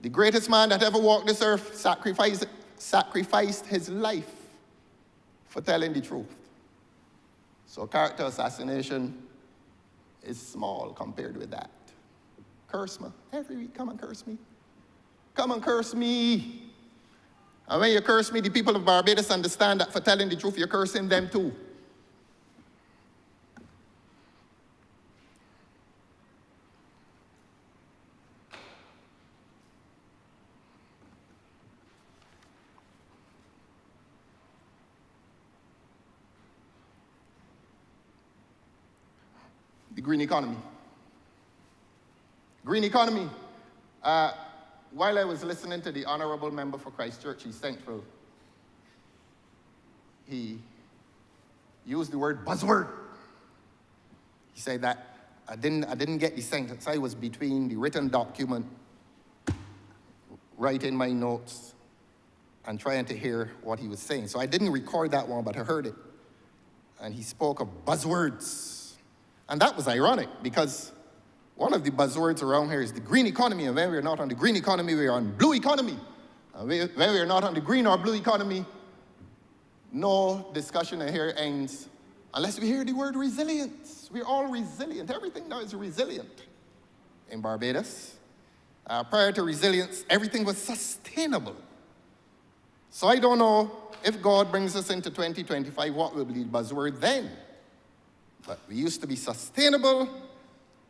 The greatest man that ever walked this earth sacrificed his life for telling the truth. So character assassination is small compared with that. Curse me. Every week, come and curse me. Come and curse me. And when you curse me, the people of Barbados understand that for telling the truth, you're cursing them too. The green economy. Green economy. While I was listening to the Honourable Member for Christchurch East Central, he used the word buzzword. He said that I didn't get the sentence. I was between the written document, writing my notes, and trying to hear what he was saying. So I didn't record that one, but I heard it. And he spoke of buzzwords. And that was ironic, because one of the buzzwords around here is the green economy, and when we're not on the green economy, we're on blue economy. And when we're not on the green or blue economy, no discussion here ends unless we hear the word resilience. We're all resilient. Everything now is resilient in Barbados. Prior to resilience, everything was sustainable. So I don't know if God brings us into 2025, what will be the buzzword then? But we used to be sustainable.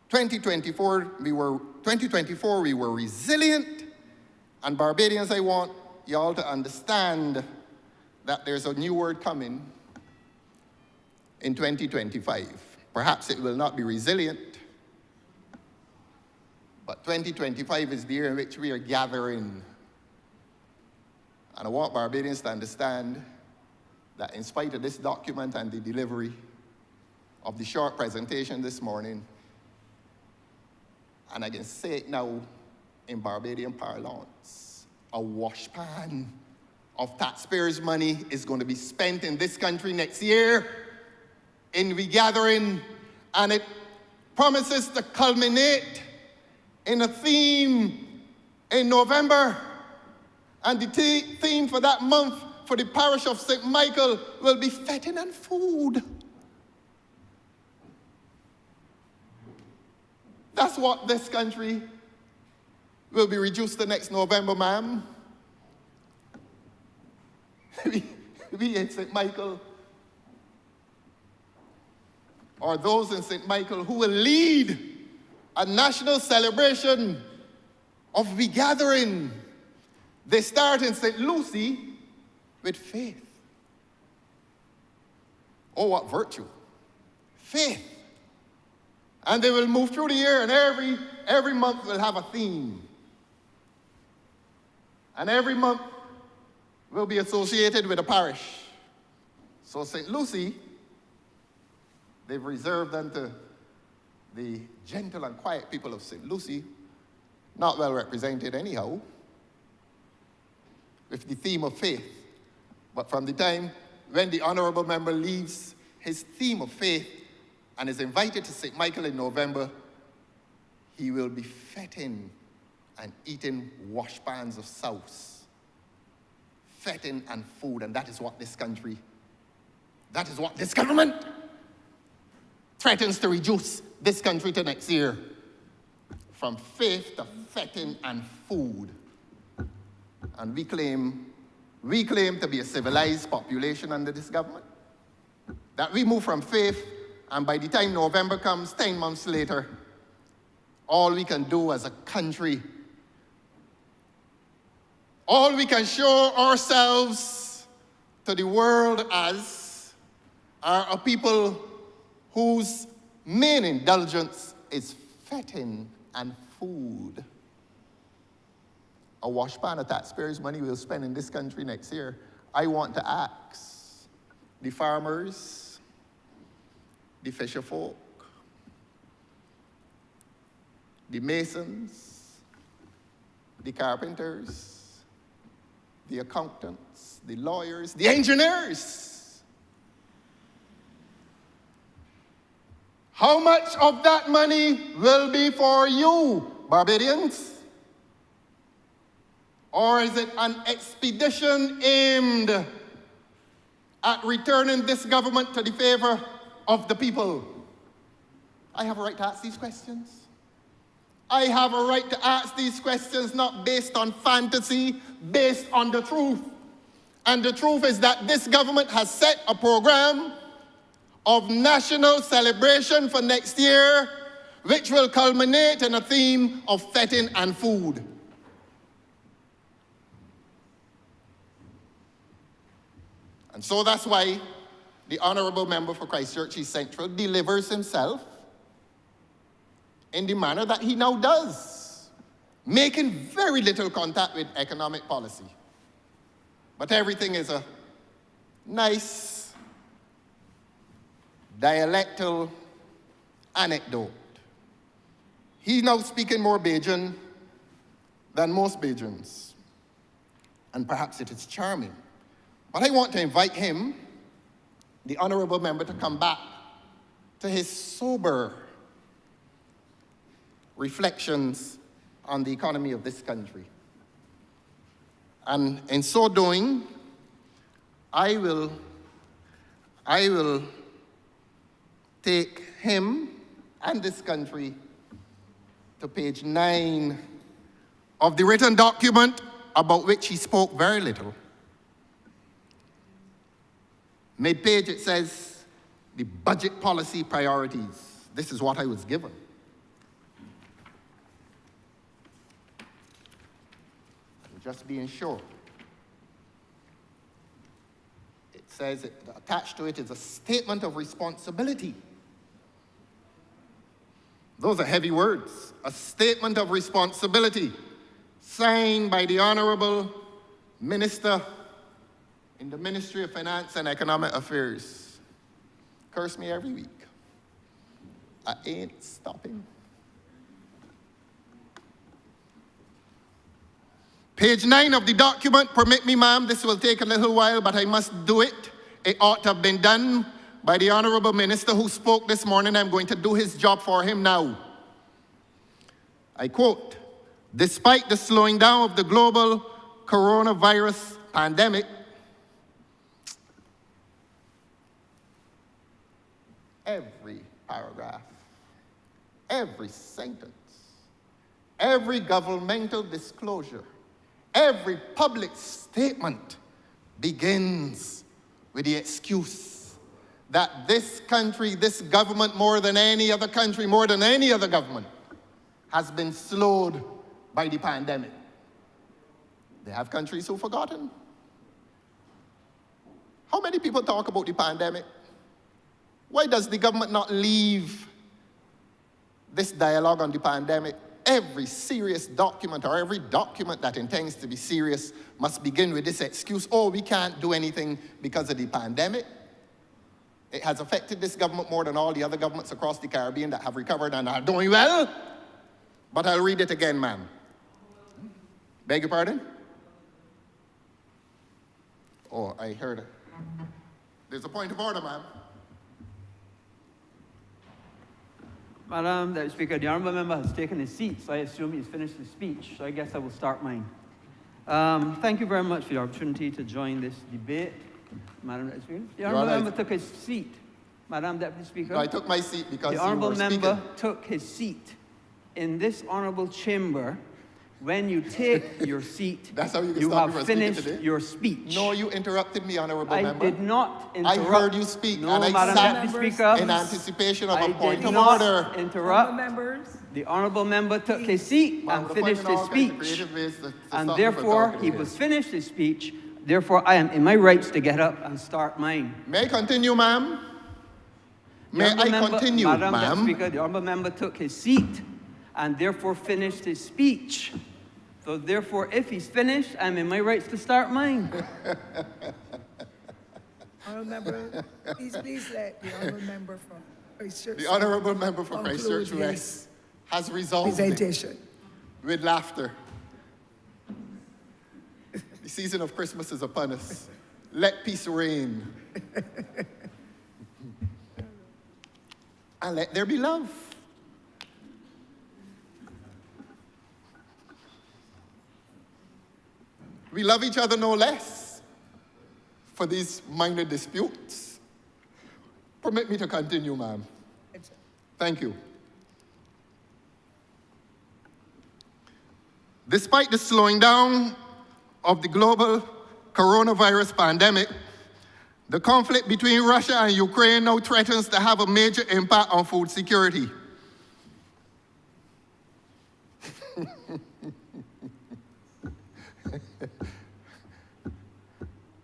2024, we were resilient. And Barbadians, I want y'all to understand that there's a new word coming in 2025. Perhaps it will not be resilient, but 2025 is the year in which we are gathering. And I want Barbadians to understand that in spite of this document and the delivery of the short presentation this morning, and I can say it now in Barbadian parlance, a washpan of taxpayers' money is going to be spent in this country next year in regathering, and it promises to culminate in a theme in November. And the theme for that month for the parish of St. Michael will be fetting and food. That's what this country will be reduced to next November, ma'am. We in St. Michael, or those in St. Michael who will lead a national celebration of regathering. They start in St. Lucie with faith. Oh, what virtue. Faith. And they will move through the year, and every month will have a theme. And every month will be associated with a parish. So St. Lucie, they've reserved unto the gentle and quiet people of St. Lucie, not well represented anyhow, with the theme of faith. But from the time when the Honourable Member leaves his theme of faith and is invited to St. Michael in November, he will be fetting and eating washpans of sauce. Fetting and food, and that is what this country, that is what this government threatens to reduce this country to next year. From faith to fetting and food. And we claim to be a civilized population under this government. That we move from faith And by the time November comes, 10 months later, all we can do as a country, all we can show ourselves to the world as are a people whose main indulgence is fetting and food. A washpan of taxpayers' money we'll spend in this country next year. I want to ask the farmers, the fisher folk, the masons, the carpenters, the accountants, the lawyers, the engineers. How much of that money will be for you, Barbadians? Or is it an expedition aimed at returning this government to the favor of the people? I have a right to ask these questions. I have a right to ask these questions not based on fantasy, based on the truth. And the truth is that this government has set a program of national celebration for next year, which will culminate in a theme of fetting and food. And so that's why the Honourable Member for Christchurch East Central delivers himself in the manner that he now does, making very little contact with economic policy. But everything is a nice dialectal anecdote. He's now speaking more Bajan than most Bajans. And perhaps it is charming. But I want to invite him, the Honourable Member, to come back to his sober reflections on the economy of this country. And in so doing, I will take him and this country to page 9 of the written document about which he spoke very little. Mid-page it says, the budget policy priorities. This is what I was given. I'm just being sure. It says, attached to it is a statement of responsibility. Those are heavy words. A statement of responsibility signed by the Honourable Minister in the Ministry of Finance and Economic Affairs. Curse me every week. I ain't stopping. Page 9 of the document, permit me, ma'am, this will take a little while, but I must do it. It ought to have been done by the Honourable Minister who spoke this morning. I'm going to do his job for him now. I quote, despite the slowing down of the global coronavirus pandemic, every paragraph, every sentence, every governmental disclosure, every public statement begins with the excuse that this country, this government, more than any other country, more than any other government, has been slowed by the pandemic. They have countries who've forgotten. How many people talk about the pandemic? Why does the government not leave this dialogue on the pandemic? Every serious document or every document that intends to be serious must begin with this excuse, oh, we can't do anything because of the pandemic. It has affected this government more than all the other governments across the Caribbean that have recovered and are doing well. But I'll read it again, ma'am. Beg your pardon? Oh, I heard it. There's a point of order, ma'am. Madam Deputy Speaker, the Honourable Member has taken his seat, so I assume he's finished his speech, so I guess I will start mine. Thank you very much for the opportunity to join this debate, Madam Deputy Speaker. The Honourable Member took his seat, Madam Deputy Speaker. No, I took my seat because the Honourable Member took his seat in this Honourable Chamber when you take your seat, That's how you can you stop me have from speaking finished today? your speech. No, you interrupted me, Honourable I Member. did not interrupt. I heard you speak, no, and I Madam sat Deputy Speaker, in anticipation of I a point did of not order. interrupt. Members, The Honourable Member took his seat Ma'am, and we're finished finding his all kinds of speech. creative ways to And stop me from therefore, talking he here. was finished his speech. Therefore, I am in my rights to get up and start mine. May I continue, ma'am? May I continue, Madam Deputy ma'am? Speaker, the Honourable Member took his seat and therefore finished his speech. So therefore, if he's finished, I'm in my rights to start mine. Honourable Member, please let the Honourable Member from Christchurch. The Honourable Member for conclude Christchurch his West has resolved it presentation. with laughter. The season of Christmas is upon us. Let peace reign. And let there be love. We love each other no less for these minor disputes. Permit me to continue, ma'am. Thank you. Despite the slowing down of the global coronavirus pandemic, the conflict between Russia and Ukraine now threatens to have a major impact on food security.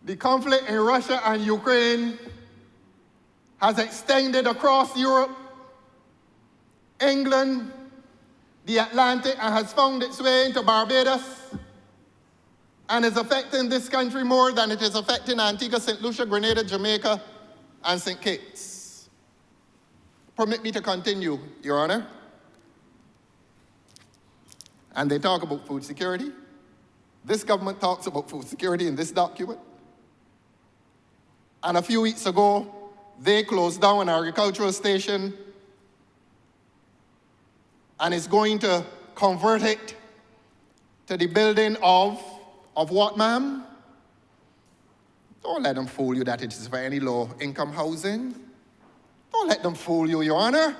The conflict in Russia and Ukraine has extended across Europe, England, the Atlantic, and has found its way into Barbados, and is affecting this country more than it is affecting Antigua, St. Lucia, Grenada, Jamaica, and St. Kitts. Permit me to continue, Your Honor. And they talk about food security. This government talks about food security in this document. And a few weeks ago, they closed down an agricultural station and is going to convert it to the building of what, ma'am? Don't let them fool you that it is for any low-income housing. Don't let them fool you, Your Honor.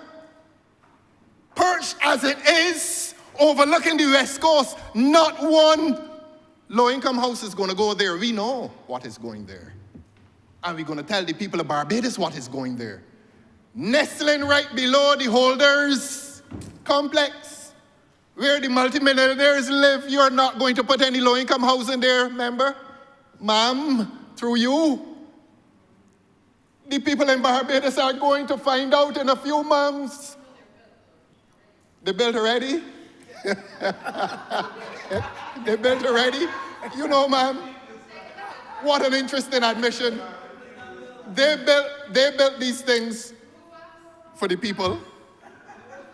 Perched as it is, overlooking the West Coast, not one low-income house is going to go there. We know what is going there. And we're going to tell the people of Barbados what is going there. Nestling right below the Holders complex, where the multimillionaires live, you're not going to put any low-income housing there, member? Ma'am, through you. The people in Barbados are going to find out in a few months. They built already? They built already? You know, ma'am, what an interesting admission. They built these things for the people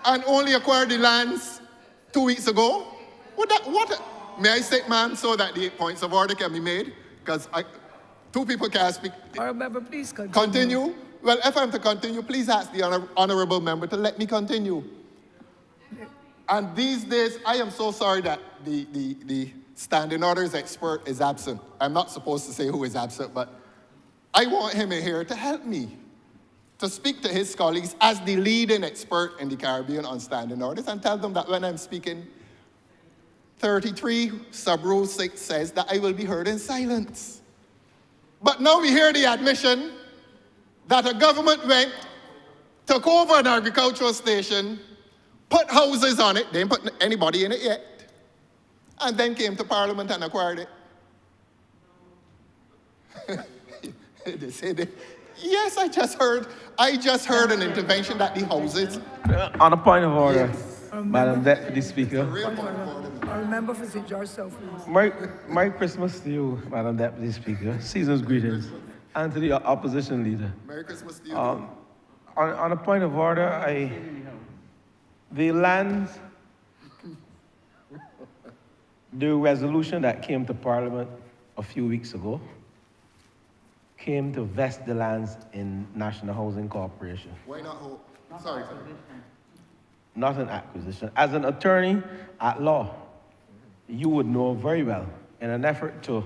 and only acquired the lands 2 weeks ago. May I say, ma'am, so that the points of order can be made? Because two people can't speak. Honourable Member, please continue. Continue? Well, if I'm to continue, please ask the Honourable Member to let me continue. And these days, I am so sorry that the standing orders expert is absent. I'm not supposed to say who is absent, but I want him in here to help me to speak to his colleagues as the leading expert in the Caribbean on standing orders and tell them that when I'm speaking, 33 sub-rule 6 says that I will be heard in silence. But now we hear the admission that a government went, took over an agricultural station, put houses on it, they didn't put anybody in it yet, and then came to Parliament and acquired it. They say yes, I just heard an intervention that the houses. On a point of order, Yes. Madam Deputy Speaker. Honourable Member for St. George South, please. Merry Christmas to you, Madam Deputy Speaker. Season's greetings. And to the opposition leader. Merry Christmas to you. On a point of order, the lands, the resolution that came to Parliament a few weeks ago came to vest the lands in National Housing Corporation. Why not hold? Sorry. Not an acquisition. As an attorney at law, you would know very well, in an effort to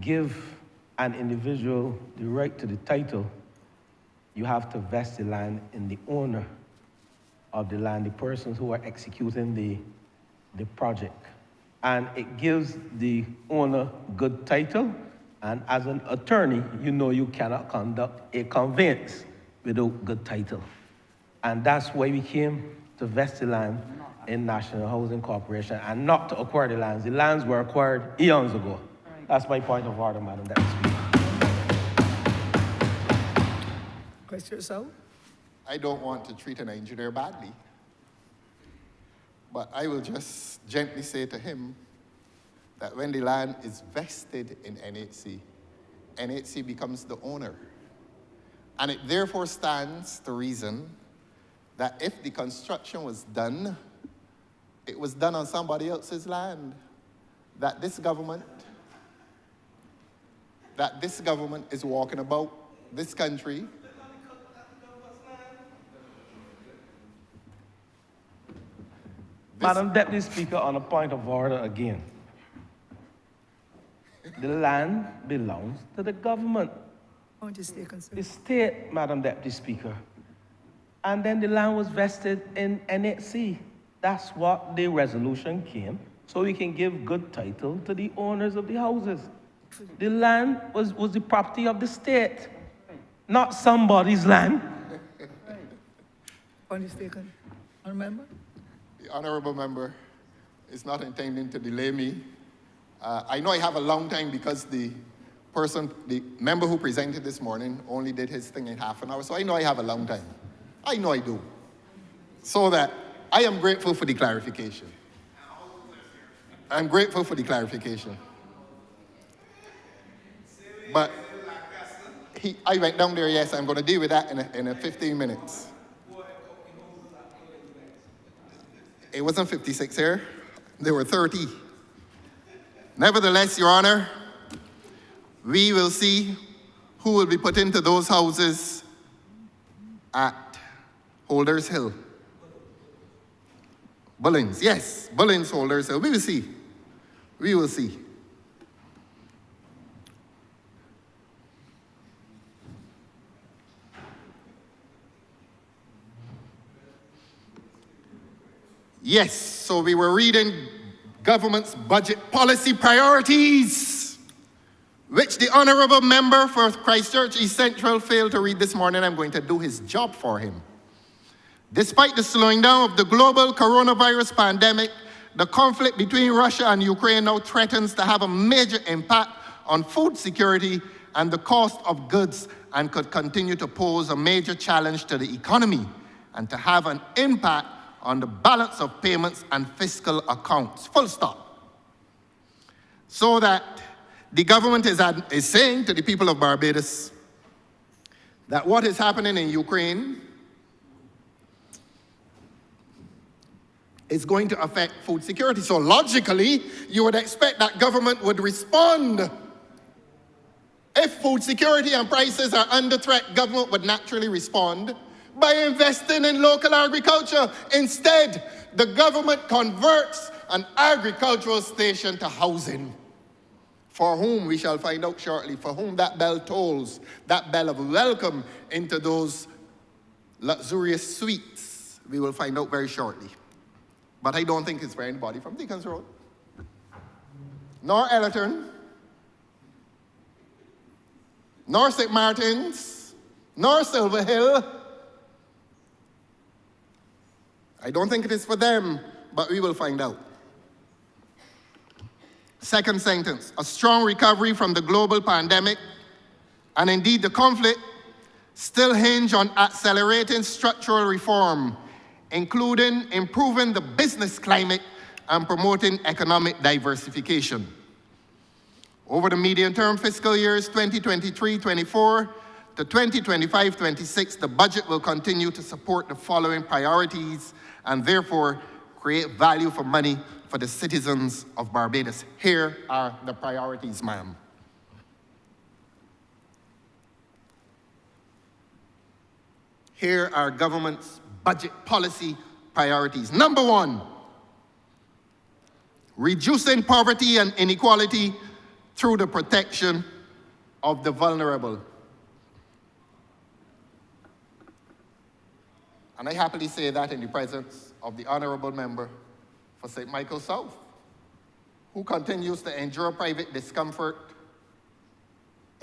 give an individual the right to the title, you have to vest the land in the owner of the land, the persons who are executing the the project. And it gives the owner good title. And as an attorney, you know you cannot conduct a conveyance without good title. And that's why we came to vest the land in National Housing Corporation and not to acquire the lands. The lands were acquired eons ago. That's my point of order, Madam Deputy Speaker. Question yourself? I don't want to treat an engineer badly, but I will just gently say to him that when the land is vested in NHC, NHC becomes the owner. And it therefore stands to reason that if the construction was done, it was done on somebody else's land, that this government is walking about this country Madam Deputy Speaker, on a point of order again. The land belongs to the government. Point is taken, sir. The state, Madam Deputy Speaker. And then the land was vested in NHC. That's what the resolution came, so we can give good title to the owners of the houses. The land was the property of the state, not somebody's land. Point is taken. Honourable member? The honourable member is not intending to delay me. I know I have a long time because the member who presented this morning only did his thing in half an hour, so I know I have a long time. I know I do. So that I am grateful for the clarification. I'm grateful for the clarification. But I went down there, yes, I'm going to deal with that in a 15 minutes. It wasn't 56 here. There were 30. Nevertheless, Your Honor, we will see who will be put into those houses at Holders Hill. Bullins, yes, Bullins, Holders Hill. We will see. We will see. Yes, so we were reading government's budget policy priorities, which the honourable member for Christchurch East Central failed to read this morning. I'm going to do his job for him. Despite the slowing down of the global coronavirus pandemic, the conflict between Russia and Ukraine now threatens to have a major impact on food security and the cost of goods, and could continue to pose a major challenge to the economy and to have an impact on the balance of payments and fiscal accounts, full stop. So that the government is saying to the people of Barbados that what is happening in Ukraine is going to affect food security. So logically, you would expect that government would respond. If food security and prices are under threat, government would naturally respond by investing in local agriculture. Instead, the government converts an agricultural station to housing. For whom, we shall find out shortly, for whom that bell tolls, that bell of welcome into those luxurious suites. We will find out very shortly. But I don't think it's for anybody from Deacons Road, nor Ellerton, nor St. Martin's, nor Silver Hill. I don't think it is for them, but we will find out. Second sentence, a strong recovery from the global pandemic, and indeed the conflict, still hinge on accelerating structural reform, including improving the business climate and promoting economic diversification. Over the medium-term fiscal years 2023-24 to 2025-26, the budget will continue to support the following priorities and therefore create value for money for the citizens of Barbados. Here are the priorities, ma'am. Here are government's budget policy priorities. Number one, reducing poverty and inequality through the protection of the vulnerable. And I happily say that in the presence of the honourable member for St. Michael South, who continues to endure private discomfort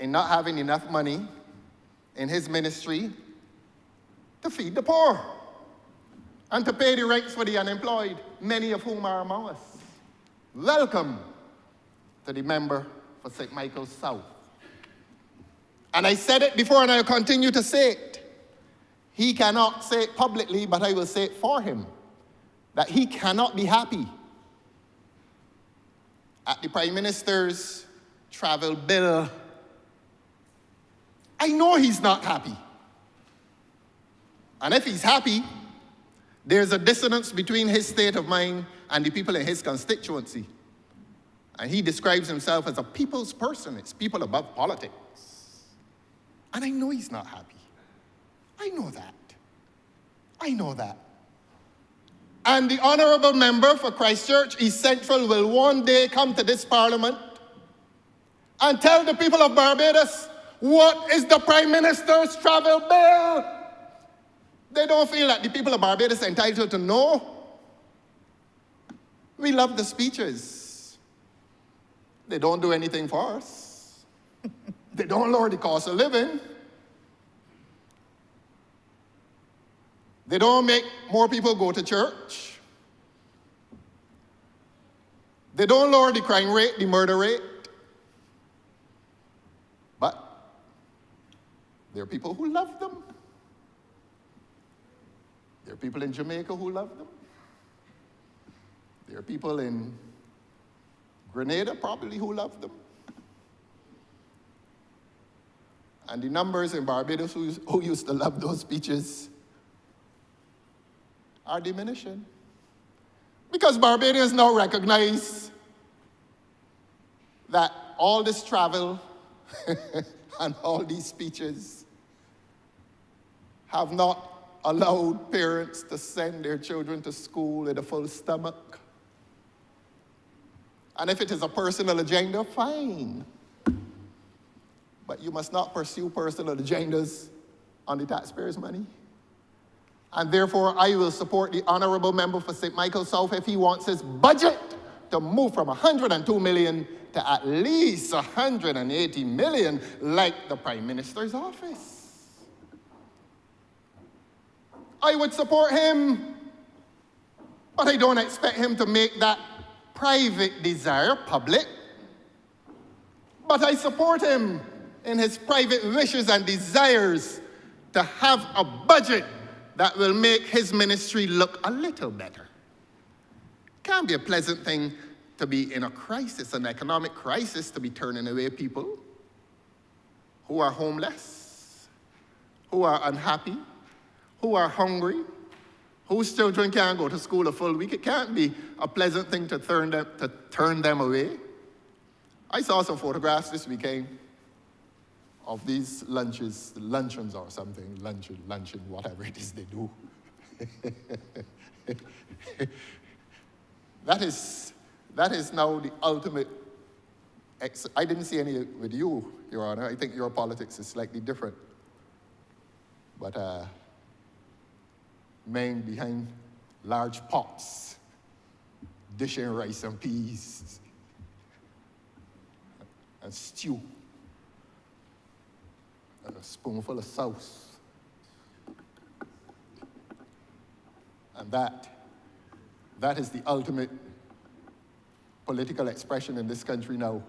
in not having enough money in his ministry to feed the poor and to pay the rents for the unemployed, many of whom are among us. Welcome to the member for St. Michael South. And I said it before and I'll continue to say it. He cannot say it publicly, but I will say it for him, that he cannot be happy at the Prime Minister's travel bill. I know he's not happy. And if he's happy, there's a dissonance between his state of mind and the people in his constituency. And he describes himself as a people's person. It's people above politics. And I know he's not happy. I know that. I know that. And the honourable member for Christchurch East Central will one day come to this parliament and tell the people of Barbados, what is the Prime Minister's travel bill? They don't feel that the people of Barbados are entitled to know. We love the speeches. They don't do anything for us. They don't lower the cost of living. They don't make more people go to church. They don't lower the crime rate, the murder rate. But there are people who love them. There are people in Jamaica who love them. There are people in Grenada probably who love them. And the numbers in Barbados who used to love those speeches are diminishing. Because Barbadians now recognize that all this travel and all these speeches have not allowed parents to send their children to school with a full stomach. And if it is a personal agenda, fine. But you must not pursue personal agendas on the taxpayers' money. And therefore, I will support the honourable member for St. Michael South if he wants his budget to move from 102 million to at least 180 million, like the Prime Minister's office. I would support him, but I don't expect him to make that private desire public. But I support him in his private wishes and desires to have a budget that will make his ministry look a little better. Can't be a pleasant thing to be in a crisis, an economic crisis, to be turning away people who are homeless, who are unhappy, who are hungry, whose children can't go to school a full week. It can't be a pleasant thing to turn them away. I saw some photographs this weekend of these luncheons or something, luncheon, whatever it is they do. That is now the ultimate. I didn't see any with you, Your Honor. I think your politics is slightly different. But men behind large pots, dishing rice and peas and stew and a spoonful of sauce. And that is the ultimate political expression in this country now.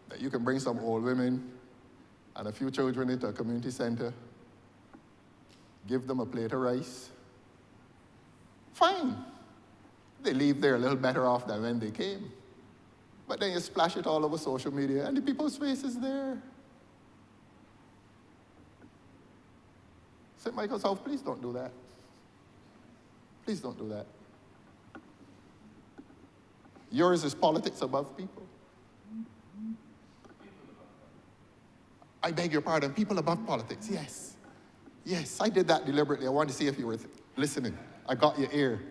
That you can bring some old women and a few children into a community center, give them a plate of rice. Fine. They leave there a little better off than when they came. But then you splash it all over social media and the people's face is there. St. Michael South, please don't do that. Please don't do that. Yours is politics above people. I beg your pardon, people above politics, yes. Yes, I did that deliberately. I wanted to see if you were listening. I got your ear.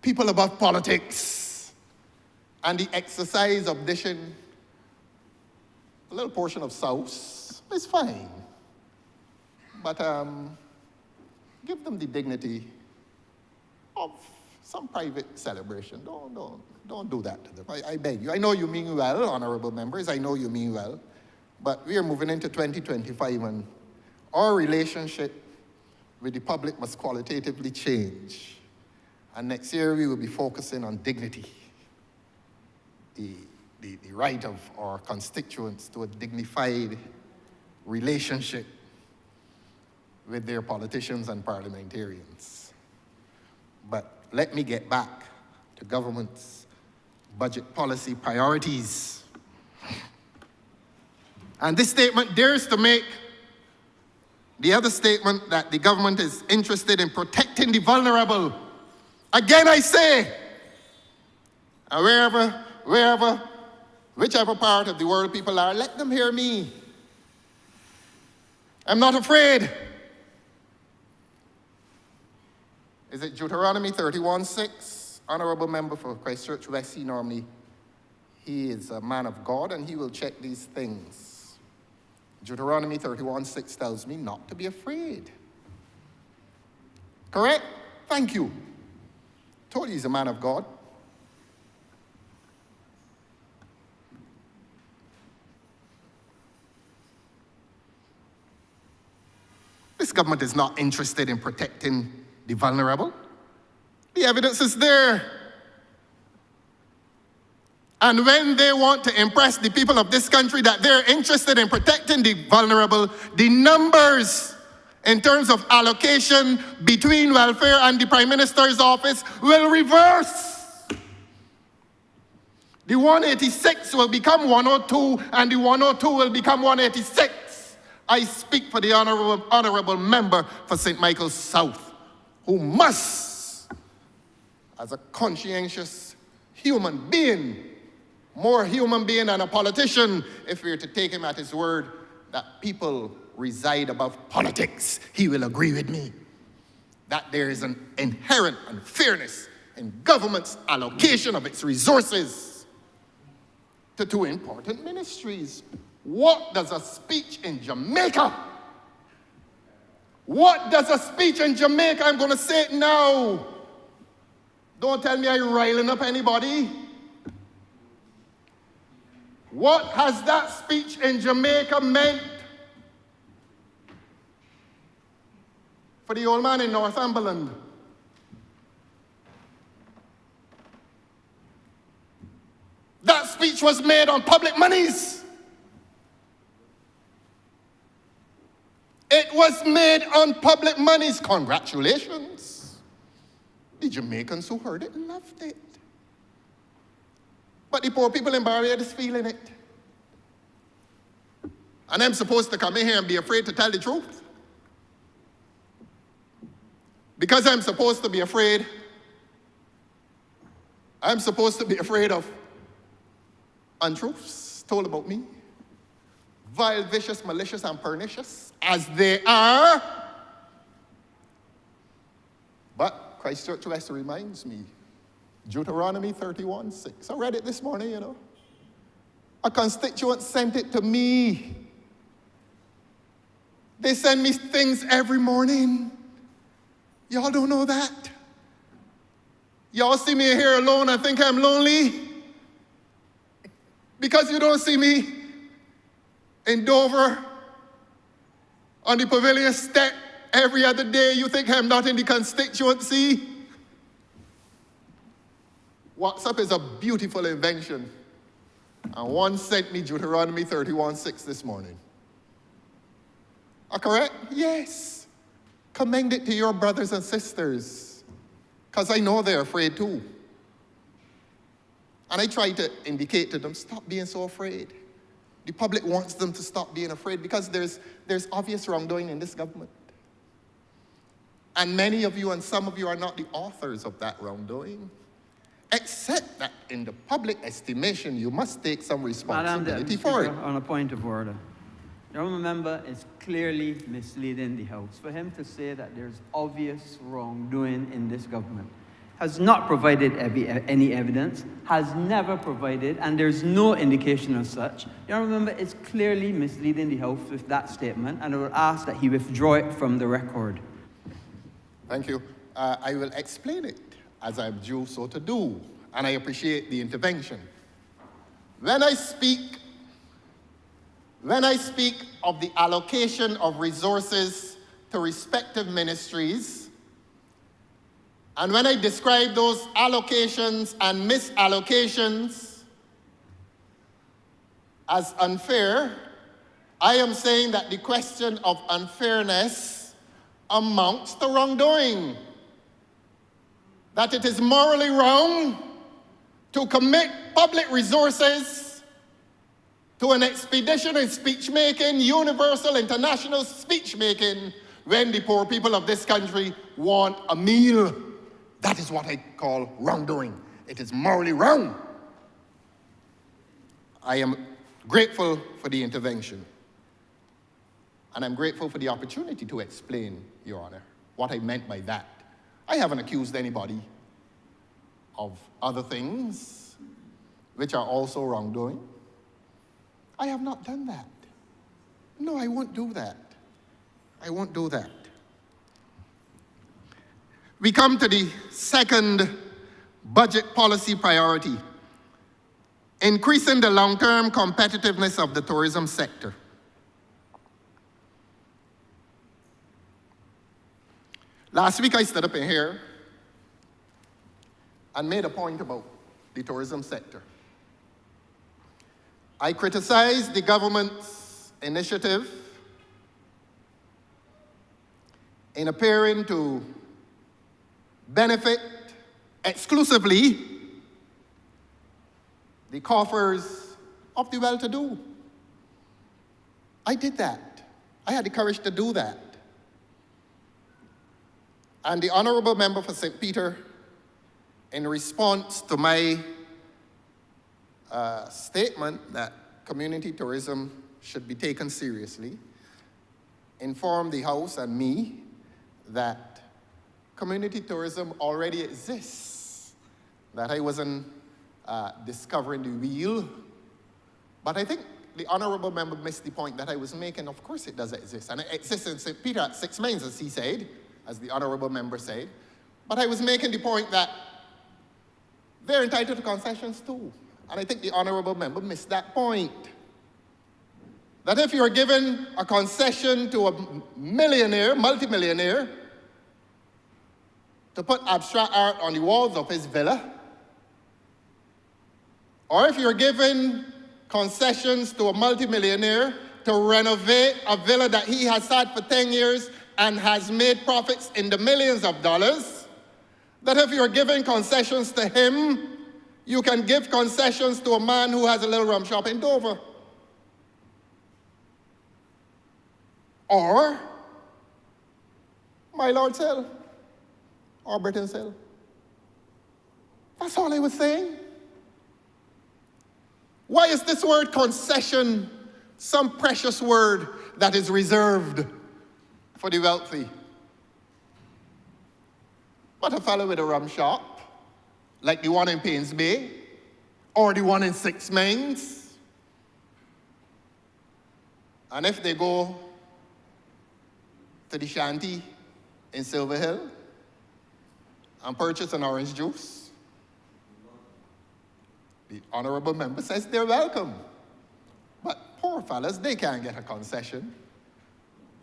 People above politics. And the exercise of dishing a little portion of sauce is fine. But give them the dignity of some private celebration. Don't do that to them. I beg you. I know you mean well, honorable members. I know you mean well. But we are moving into 2025, and our relationship with the public must qualitatively change. And next year we will be focusing on dignity, the right of our constituents to a dignified relationship with their politicians and parliamentarians. But let me get back to government's budget policy priorities. And this statement dares to make the other statement that the government is interested in protecting the vulnerable. Again, I say, whichever part of the world people are, let them hear me. I'm not afraid. Is it Deuteronomy 31:6? Honorable member for Christchurch West, he is a man of God and he will check these things. Deuteronomy 31:6 tells me not to be afraid. Correct? Thank you. Told you he's a man of God. This government is not interested in protecting the vulnerable. The evidence is there. And when they want to impress the people of this country that they're interested in protecting the vulnerable, the numbers in terms of allocation between welfare and the Prime Minister's office will reverse. The 186 will become 102, and the 102 will become 186. I speak for the honorable member for St. Michael's South, who must, as a conscientious human being, more human being than a politician, if we were to take him at his word that people reside above politics, he will agree with me that there is an inherent unfairness in government's allocation of its resources to two important ministries. What does a speech in Jamaica? What does a speech in Jamaica? I'm going to say it now. Don't tell me I'm riling up anybody. What has that speech in Jamaica meant for the old man in Northumberland? That speech was made on public monies. It was made on public monies. Congratulations. The Jamaicans who heard it loved it. But the poor people in Barbados feeling it. And I'm supposed to come in here and be afraid to tell the truth. Because I'm supposed to be afraid, I'm supposed to be afraid of untruths told about me. Vile, vicious, malicious, and pernicious, as they are. But Christchurch West reminds me, Deuteronomy 31:6. I read it this morning, you know. A constituent sent it to me. They send me things every morning. Y'all don't know that. Y'all see me here alone and think I'm lonely. Because you don't see me in Dover on the pavilion step every other day. You think I'm not in the constituency. WhatsApp is a beautiful invention. And one sent me Deuteronomy 31:6 this morning. Are correct? Yes. Commend it to your brothers and sisters, because I know they're afraid too. And I try to indicate to them, stop being so afraid. The public wants them to stop being afraid because there's obvious wrongdoing in this government. And many of you and some of you are not the authors of that wrongdoing, except that in the public estimation, you must take some responsibility for it. On a point of order. The honourable member is clearly misleading the House. For him to say that there's obvious wrongdoing in this government, has not provided any evidence, has never provided, and there's no indication of such. The honourable member is clearly misleading the House with that statement, and I will ask that he withdraw it from the record. Thank you. I will explain it. as I'm due so to do, and I appreciate the intervention. When I speak of the allocation of resources to respective ministries, and when I describe those allocations and misallocations as unfair, I am saying that the question of unfairness amounts to wrongdoing. That it is morally wrong to commit public resources to an expedition in speech-making, universal, international speech-making, when the poor people of this country want a meal. That is what I call wrongdoing. It is morally wrong. I am grateful for the intervention. And I'm grateful for the opportunity to explain, Your Honor, what I meant by that. I haven't accused anybody of other things which are also wrongdoing. I have not done that. No, I won't do that. I won't do that. We come to the second budget policy priority, increasing the long-term competitiveness of the tourism sector. Last week I stood up in here and made a point about the tourism sector. I criticized the government's initiative in appearing to benefit exclusively the coffers of the well-to-do. I did that. I had the courage to do that. And the Honourable Member for St. Peter, in response to my statement that community tourism should be taken seriously, informed the House and me that community tourism already exists, that I wasn't discovering the wheel. But I think the Honourable Member missed the point that I was making. Of course it does exist, and it exists in St. Peter at 6 Mains, as he said, as the Honourable Member said. But I was making the point that they're entitled to concessions too. And I think the Honourable Member missed that point. That if you're given a concession to a millionaire, multimillionaire, to put abstract art on the walls of his villa, or if you're given concessions to a multimillionaire to renovate a villa that he has had for 10 years and has made profits in the millions of dollars, that if you're giving concessions to him, you can give concessions to a man who has a little rum shop in Dover. Or My Lord's Hill, or Britain's Hill. That's all I was saying. Why is this word concession some precious word that is reserved for the wealthy? But a fellow with a rum shop, like the one in Paynes Bay, or the one in 6 Mains, and if they go to the shanty in Silver Hill and purchase an orange juice, the Honourable Member says they're welcome. But poor fellas, they can't get a concession.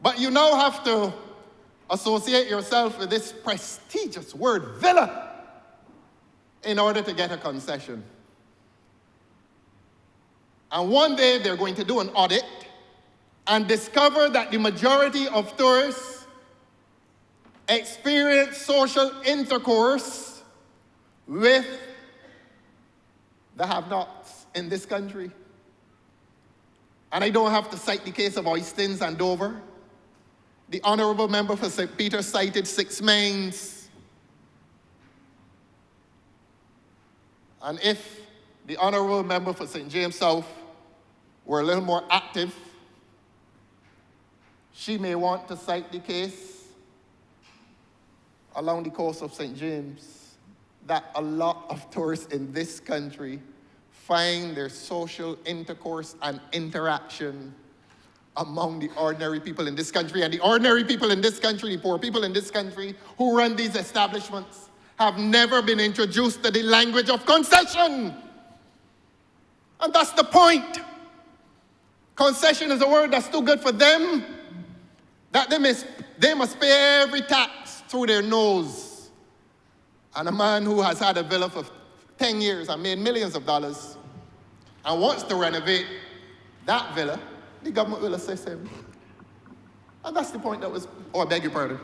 But you now have to associate yourself with this prestigious word, villa, in order to get a concession. And one day they're going to do an audit and discover that the majority of tourists experience social intercourse with the have-nots in this country. And I don't have to cite the case of Oistins and Dover. The Honourable Member for St. Peter cited 6 Mains. And if the Honourable Member for St. James South were a little more active, she may want to cite the case along the coast of St. James that a lot of tourists in this country find their social intercourse and interaction among the ordinary people in this country. And the ordinary people in this country, the poor people in this country who run these establishments, have never been introduced to the language of concession. And that's the point. Concession is a word that's too good for them, that they must pay every tax through their nose. And a man who has had a villa for 10 years and made millions of dollars and wants to renovate that villa, the government will assist him. And that's the point that was, oh, I beg your pardon.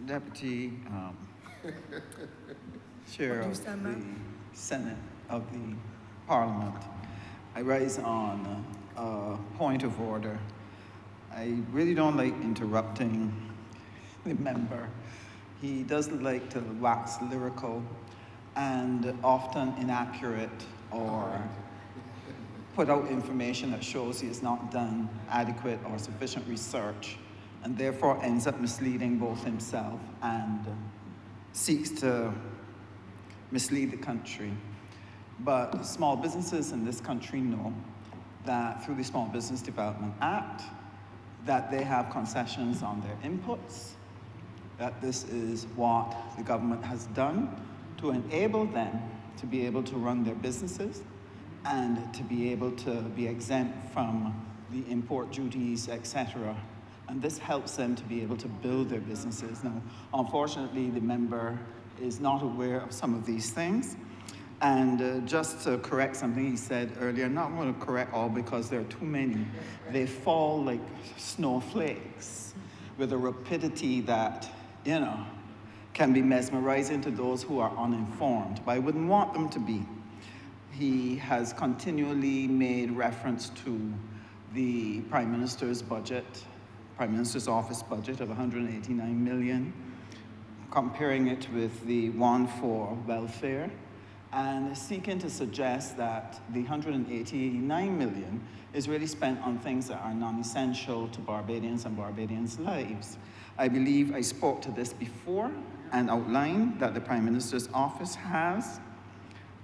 Deputy Chair of the Senate of the Parliament, I rise on a point of order. I really don't like interrupting the member. He doesn't like to wax lyrical and often inaccurate or put out information that shows he has not done adequate or sufficient research, and therefore ends up misleading both himself and seeks to mislead the country. But small businesses in this country know that through the Small Business Development Act, that they have concessions on their inputs, that this is what the government has done to enable them to be able to run their businesses and to be able to be exempt from the import duties, etc. And this helps them to be able to build their businesses. Now, unfortunately, the member is not aware of some of these things. And just to correct something he said earlier, I'm not going to correct all because there are too many. They fall like snowflakes with a rapidity that, you know, can be mesmerizing to those who are uninformed, but I wouldn't want them to be. He has continually made reference to the Prime Minister's budget, Prime Minister's office budget of 189 million, comparing it with the one for welfare, and seeking to suggest that the 189 million is really spent on things that are non-essential to Barbadians and Barbadians' lives. I believe I spoke to this before and outlined that the Prime Minister's office has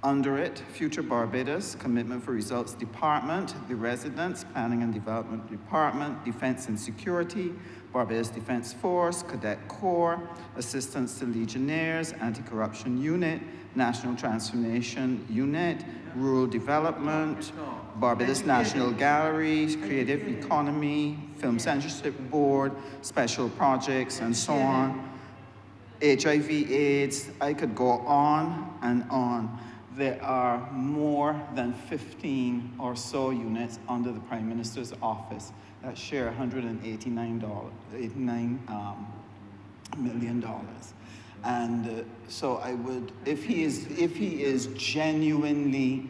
under it Future Barbados, Commitment for Results Department, the Residence, Planning and Development Department, Defense and Security, Barbados Defense Force, Cadet Corps, Assistance to Legionnaires, Anti-Corruption Unit, National Transformation Unit, Rural Development, Barbados National Gallery, Creative Economy, Film Censorship Board, Special Projects, and so on. HIV/AIDS, I could go on and on. There are more than 15 or so units under the Prime Minister's office that share $189 million. And so I would, if he is genuinely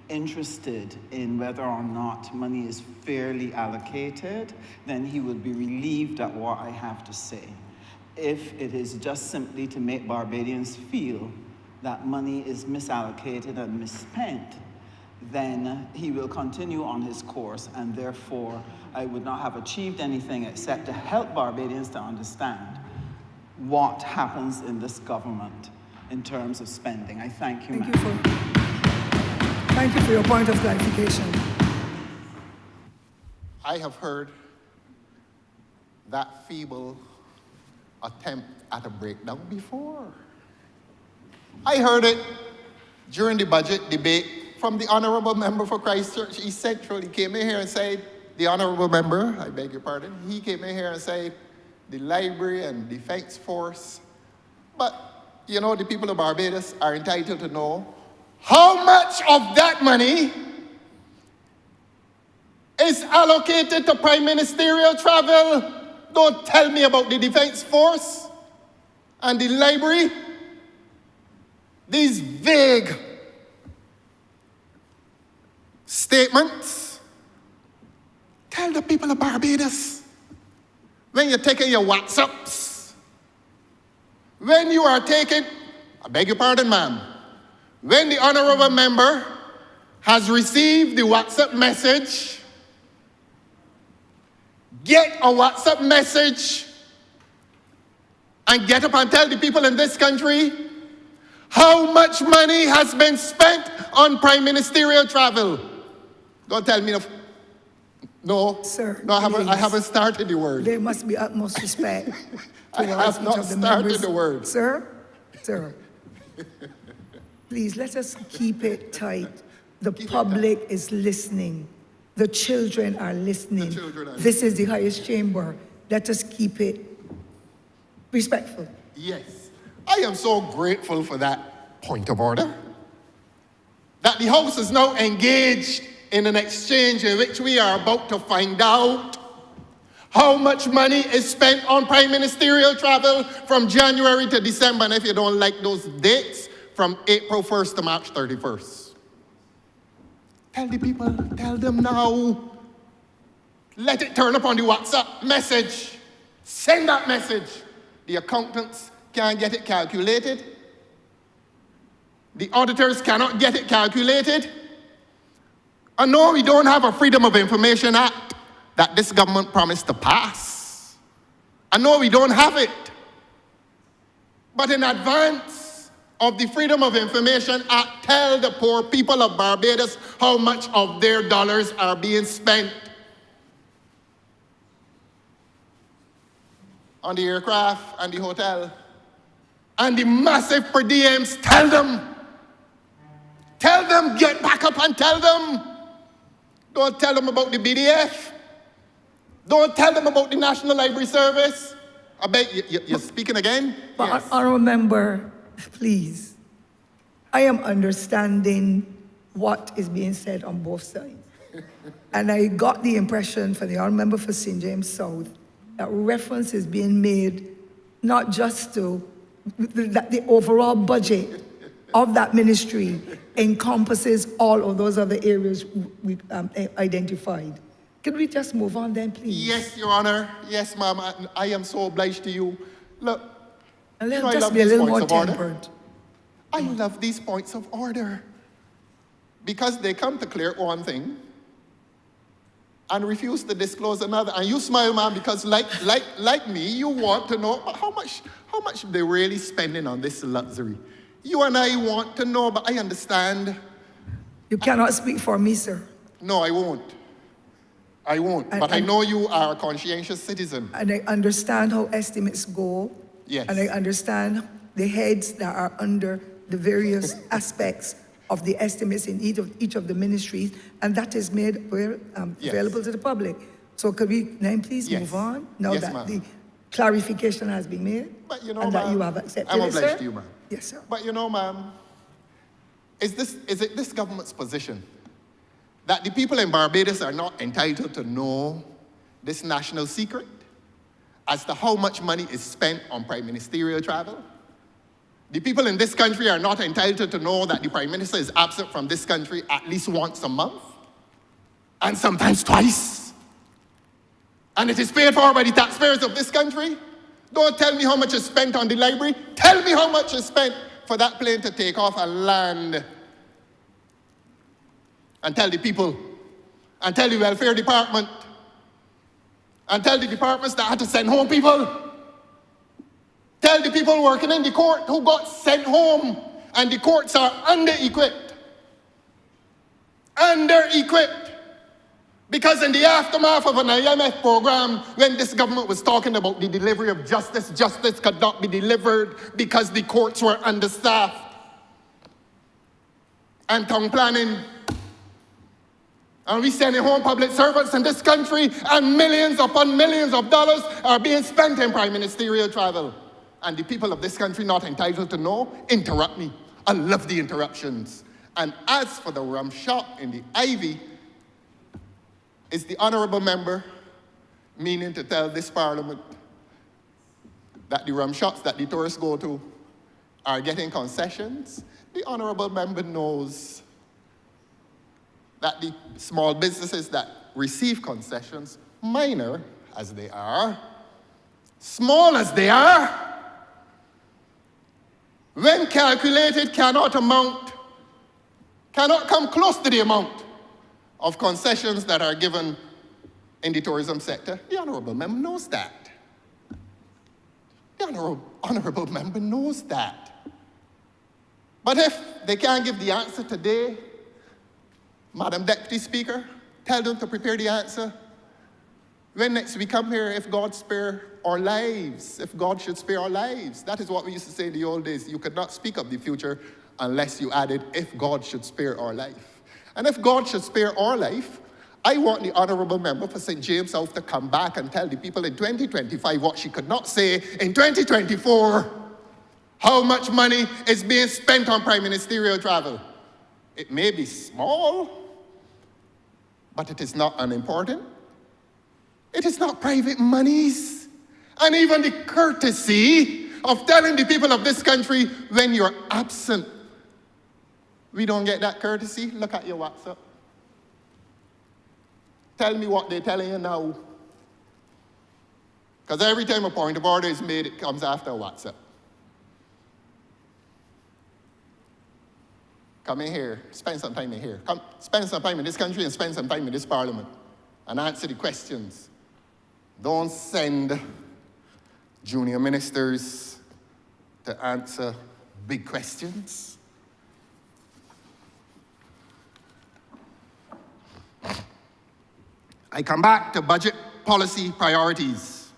interested in whether or not money is fairly allocated, then he would be relieved at what I have to say. If it is just simply to make Barbadians feel that money is misallocated and misspent, then he will continue on his course, and therefore I would not have achieved anything except to help Barbadians to understand what happens in this government in terms of spending. I thank you, Thank you for your point of clarification. I have heard that feeble attempt at a breakdown before. I heard it during the budget debate from the Honourable Member for Christchurch East Central. He came in here and said, the Honourable Member, I beg your pardon, he came in here and said, the library and defense force. But, you know, the people of Barbados are entitled to know how much of that money is allocated to prime ministerial travel. Don't tell me about the defense force and the library. These vague statements. Tell the people of Barbados, when you're taking your WhatsApps, when you are taking, I beg your pardon, ma'am, when the Honourable Member has received the WhatsApp message, get a WhatsApp message and get up and tell the people in this country how much money has been spent on prime ministerial travel. Don't tell me no. Sir, no, I haven't started the word. There must be utmost respect. I have not started the word. Sir? Sir, please let us keep it tight. The public is listening. The children are listening. This is the highest chamber. Let us keep it respectful. Yes. I am so grateful for that point of order. That the House is now engaged in an exchange in which we are about to find out how much money is spent on prime ministerial travel from January to December, and if you don't like those dates, from April 1st to March 31st. Tell the people, tell them now. Let it turn up on the WhatsApp message. Send that message. The accountants can't get it calculated. The auditors cannot get it calculated. And no, we don't have a Freedom of Information Act that this government promised to pass. And no, we don't have it. But in advance of the Freedom of Information Act, tell the poor people of Barbados how much of their dollars are being spent on the aircraft and the hotel. And the massive per diems, tell them. Tell them, get back up and tell them. Don't tell them about the BDF. Don't tell them about the National Library Service. I bet you're speaking again? But Yes. Honourable Member, please. I am understanding what is being said on both sides. And I got the impression from the Honourable Member for St. James South that reference is being made not just to that the overall budget of that ministry encompasses all of those other areas we identified. Can we just move on then, please? Yes, Your Honor. Yes, ma'am. I am so obliged to you. Look, And you let's know, I just love be a these little points more of order. tempered. I love these points of order because they come to clear one thing and refuse to disclose another. And you smile, ma'am, because like me, you want to know how much they're really spending on this luxury. You and I want to know, but I understand. You cannot speak for me, sir. No, I won't. I won't. But I know you are a conscientious citizen. And I understand how estimates go. Yes. And I understand the heads that are under the various aspects of the estimates in each of the ministries, and that is made available to the public. So could we then please Yes. move on now Yes, that ma'am. the clarification has been made But you know, and that ma'am, you have accepted I'm it, obliged sir? to you, ma'am. Yes, sir. But you know, ma'am, is it this government's position that the people in Barbados are not entitled to know this national secret as to how much money is spent on prime ministerial travel? The people in this country are not entitled to know that the prime minister is absent from this country at least once a month, and sometimes twice. And it is paid for by the taxpayers of this country. Don't tell me how much is spent on the library. Tell me how much is spent for that plane to take off and land. And tell the people, and tell the welfare department, and tell the departments that had to send home people. Tell the people working in the court who got sent home, and the courts are under-equipped. Under-equipped. Because in the aftermath of an IMF program, when this government was talking about the delivery of justice, justice could not be delivered because the courts were understaffed. And tongue planning. And we sending home public servants in this country, and millions upon millions of dollars are being spent in prime ministerial travel. And the people of this country not entitled to know, interrupt me. I love the interruptions. And as for the rum shop in the Ivy, is the honourable member meaning to tell this parliament that the rum shops that the tourists go to are getting concessions? The honourable member knows that the small businesses that receive concessions, minor as they are, small as they are, when calculated cannot come close to the amount of concessions that are given in the tourism sector. The honourable member knows that. The honourable member knows that. But if they can't give the answer today, Madam Deputy Speaker, tell them to prepare the answer When next we come here, if God spare our lives, if God should spare our lives. That is what we used to say in the old days. You could not speak of the future unless you added, if God should spare our life. And if God should spare our life, I want the honourable member for St. James South to come back and tell the people in 2025 what she could not say in 2024, how much money is being spent on prime ministerial travel. It may be small, but it is not unimportant. It is not private monies. And even the courtesy of telling the people of this country when you're absent. We don't get that courtesy. Look at your WhatsApp. Tell me what they're telling you now. Because every time a point of order is made, it comes after a WhatsApp. Come in here, spend some time in here. Come, spend some time in this country and spend some time in this parliament and answer the questions. Don't send junior ministers to answer big questions. I come back to budget policy priorities.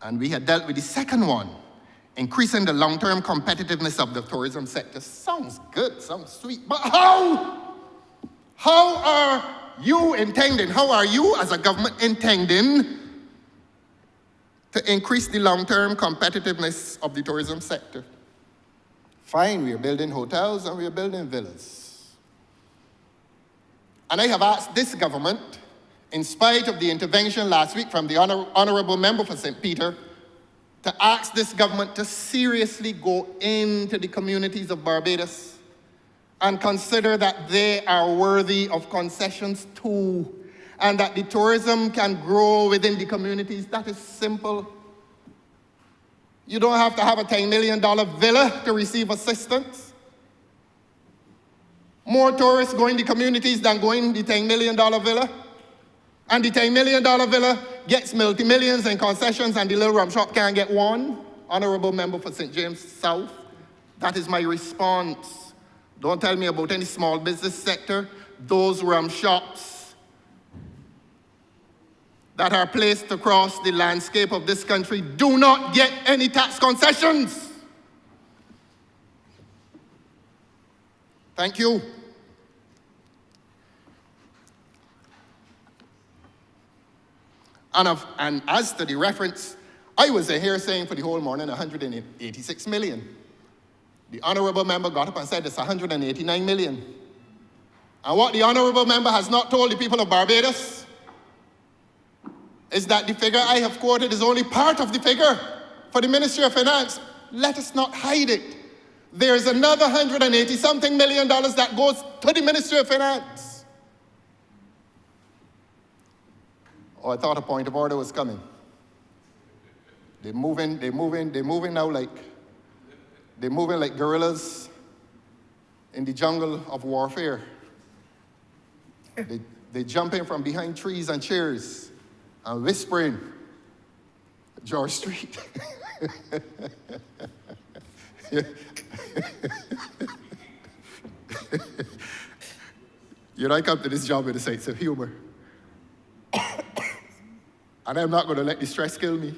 And we had dealt with the second one, increasing the long-term competitiveness of the tourism sector. Sounds good, sounds sweet, but how? How are you intending, how are you as a government intending to increase the long-term competitiveness of the tourism sector? Fine, we are building hotels and we are building villas. And I have asked this government, in spite of the intervention last week from the Honourable Member for St. Peter, to ask this government to seriously go into the communities of Barbados and consider that they are worthy of concessions too, and that the tourism can grow within the communities. That is simple. You don't have to have a $10 million villa to receive assistance. More tourists go in the communities than go in the $10 million villa. And the $10 million villa gets multi-millions in concessions and the little rum shop can't get one. Honourable Member for St. James South. That is my response. Don't tell me about any small business sector. Those rum shops that are placed across the landscape of this country do not get any tax concessions. Thank you. And as to the reference, I was here saying for the whole morning 186 million. The honourable member got up and said it's 189 million. And what the honourable member has not told the people of Barbados is that the figure I have quoted is only part of the figure for the Ministry of Finance. Let us not hide it. There's another 180-something million dollars that goes to the Ministry of Finance. Oh, I thought a point of order was coming. They're moving now like gorillas in the jungle of warfare. They're jumping from behind trees and chairs and whispering, George Street. You know, I come to this job with a sense of humor. And I'm not going to let the stress kill me.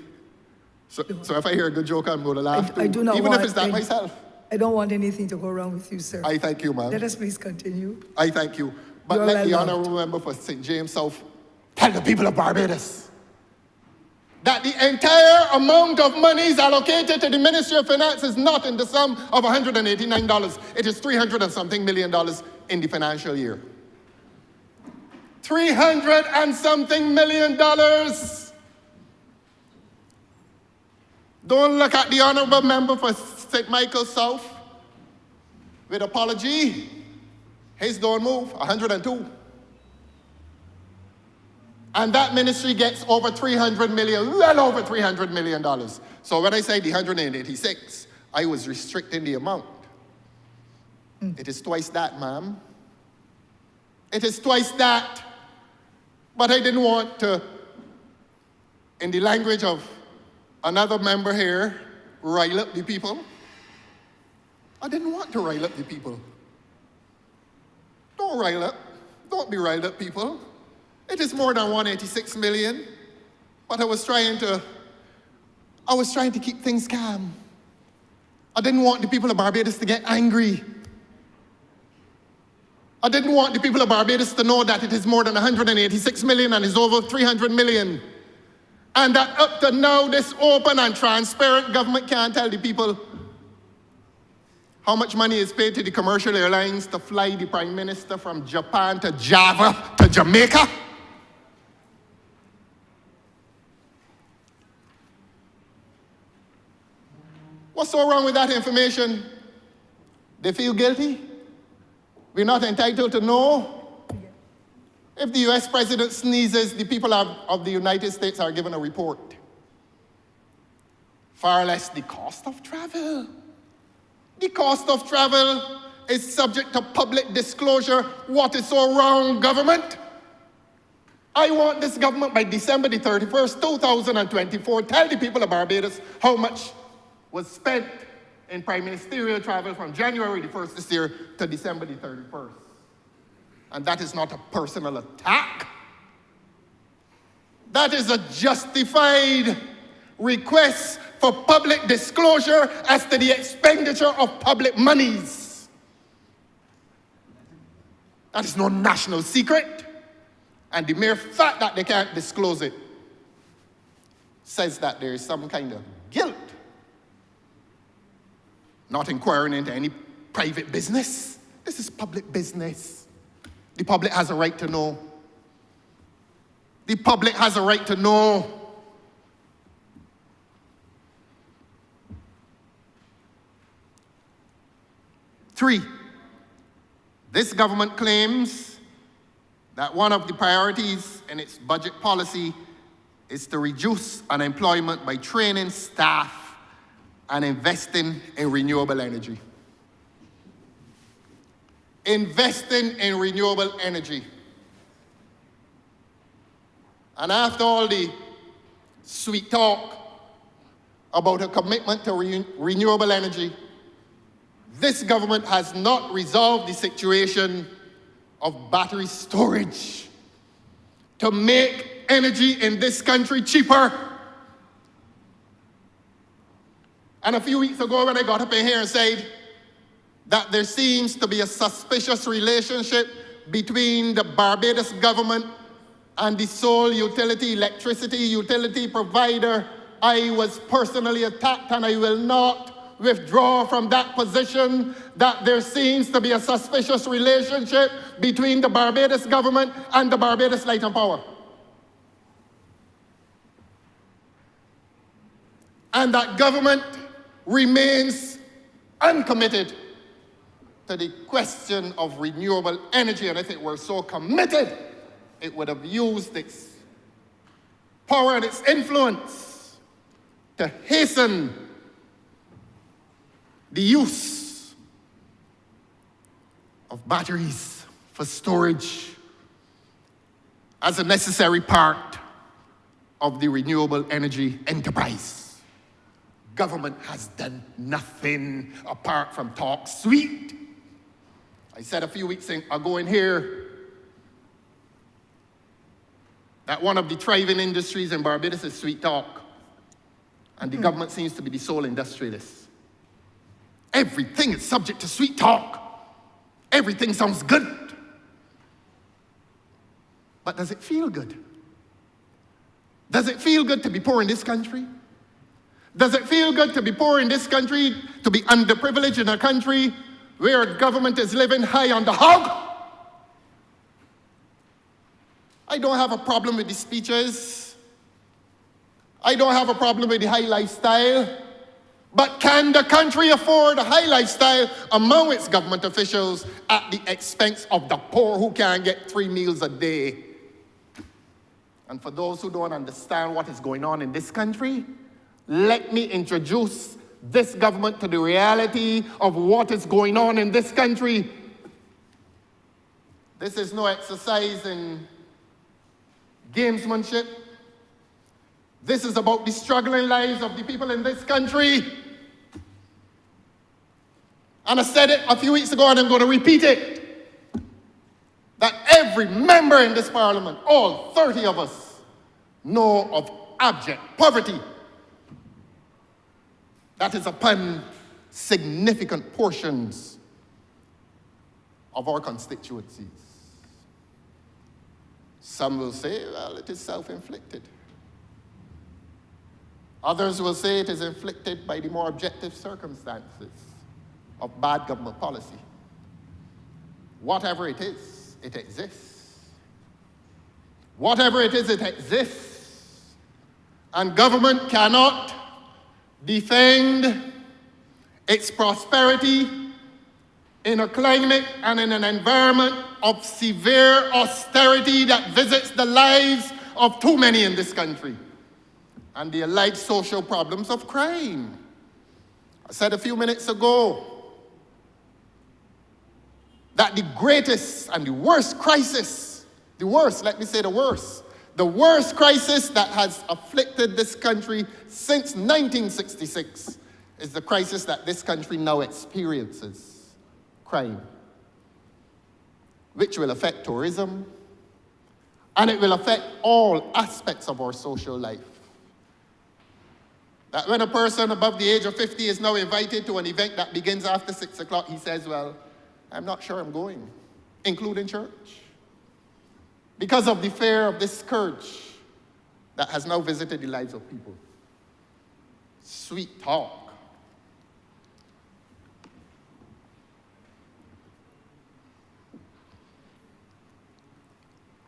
So if I hear a good joke, I'm going to laugh too. I do not even want, if it's that myself. I don't want anything to go wrong with you, sir. I thank you, ma'am. Let us please continue. I thank you. But You're let the well loved. honourable member for St. James South tell the people of Barbados that the entire amount of monies allocated to the Ministry of Finance is not in the sum of $189. It is $300 and something million in the financial year. $300 and something million. Don't look at the honourable member for St. Michael South with apology. His don't move, 102. And that ministry gets over 300 million, well over $300 million. So when I say the 186, I was restricting the amount. It is twice that, ma'am. It is twice that. But I didn't want to, in the language of another member here, rile up the people. I didn't want to rile up the people. Don't rile up. Don't be riled up, people. It is more than 186 million. But I was trying to keep things calm. I didn't want the people of Barbados to get angry. I didn't want the people of Barbados to know that it is more than 186 million and is over 300 million. And that up to now, this open and transparent government can't tell the people how much money is paid to the commercial airlines to fly the Prime Minister from Japan to Java to Jamaica. What's so wrong with that information? They feel guilty? We're not entitled to know? If the US president sneezes, the people of the United States are given a report. Far less the cost of travel. The cost of travel is subject to public disclosure. What is so wrong, government? I want this government by December the 31st, 2024, tell the people of Barbados how much was spent in prime ministerial travel from January the 1st this year to December the 31st. And that is not a personal attack. That is a justified request for public disclosure as to the expenditure of public monies. That is no national secret. And the mere fact that they can't disclose it says that there is some kind of guilt. Not inquiring into any private business. This is public business. The public has a right to know. The public has a right to know. Three, this government claims that one of the priorities in its budget policy is to reduce unemployment by training staff and investing in renewable energy. Investing in renewable energy. And after all the sweet talk about a commitment to renewable energy, this government has not resolved the situation of battery storage to make energy in this country cheaper. And a few weeks ago when I got up in here and said that there seems to be a suspicious relationship between the Barbados government and the sole electricity utility provider, I was personally attacked, and I will not withdraw from that position, that there seems to be a suspicious relationship between the Barbados government and the Barbados Light and Power. And that government remains uncommitted to the question of renewable energy. And if it were so committed, it would have used its power and its influence to hasten the use of batteries for storage as a necessary part of the renewable energy enterprise. Government has done nothing apart from talk sweet. I said a few weeks ago in here that one of the thriving industries in Barbados is sweet talk, and the government seems to be the sole industrialist. Everything is subject to sweet talk. Everything sounds good. But does it feel good? Does it feel good to be poor in this country? Does it feel good to be poor in this country, to be underprivileged in a country where government is living high on the hog? I don't have a problem with the speeches. I don't have a problem with the high lifestyle. But can the country afford a high lifestyle among its government officials at the expense of the poor who can't get 3 meals a day? And for those who don't understand what is going on in this country, let me introduce this government to the reality of what is going on in this country. This is no exercise in gamesmanship. This is about the struggling lives of the people in this country. And I said it a few weeks ago, and I'm going to repeat it, that every member in this parliament, all 30 of us, know of abject poverty that is upon significant portions of our constituencies. Some will say, well, it is self-inflicted. Others will say it is inflicted by the more objective circumstances of bad government policy. Whatever it is, it exists. Whatever it is, it exists. And government cannot defend its prosperity in a climate and in an environment of severe austerity that visits the lives of too many in this country and the allied social problems of crime. I said a few minutes ago that the greatest and the worst crisis, the worst crisis that has afflicted this country since 1966 is the crisis that this country now experiences, crime, which will affect tourism, and it will affect all aspects of our social life. That when a person above the age of 50 is now invited to an event that begins after 6 o'clock, he says, well, I'm not sure I'm going, including church, because of the fear of this scourge that has now visited the lives of people. Sweet talk.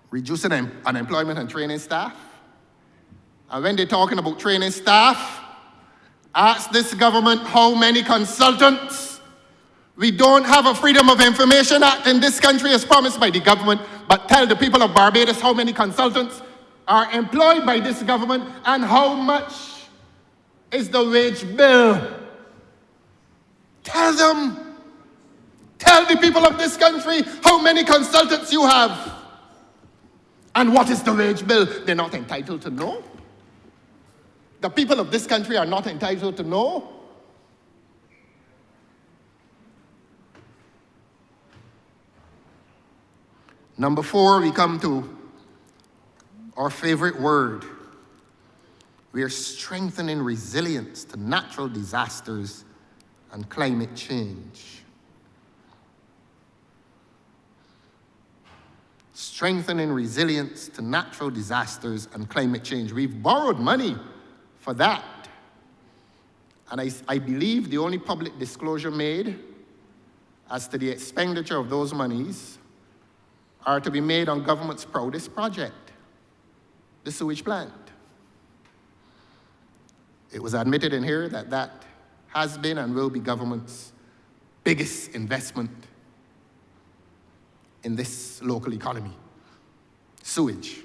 Reducing unemployment and training staff. And when they're talking about training staff, ask this government how many consultants. We don't have a Freedom of Information Act in this country as promised by the government, but tell the people of Barbados how many consultants are employed by this government and how much is the wage bill. Tell them. Tell the people of this country how many consultants you have. And what is the wage bill? They're not entitled to know. The people of this country are not entitled to know. Number 4, we come to our favorite word. We are strengthening resilience to natural disasters and climate change. Strengthening resilience to natural disasters and climate change. We've borrowed money for that. And I believe the only public disclosure made as to the expenditure of those monies are to be made on government's proudest project, the sewage plant. It was admitted in here that that has been and will be government's biggest investment in this local economy. Sewage.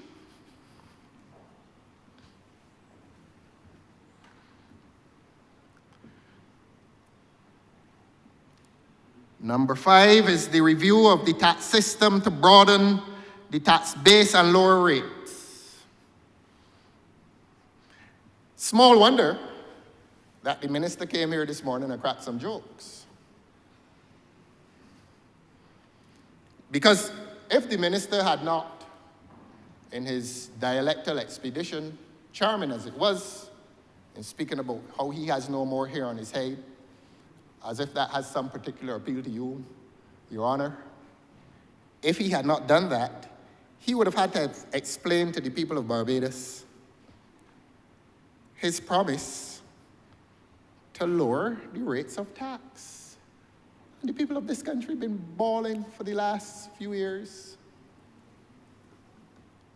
Number 5 is the review of the tax system to broaden the tax base and lower rates. Small wonder that the minister came here this morning and cracked some jokes. Because if the minister had not, in his dialectal expedition, charming as it was, in speaking about how he has no more hair on his head, as if that has some particular appeal to you, Your Honor. If he had not done that, he would have had to explain to the people of Barbados his promise to lower the rates of tax. And the people of this country have been bawling for the last few years,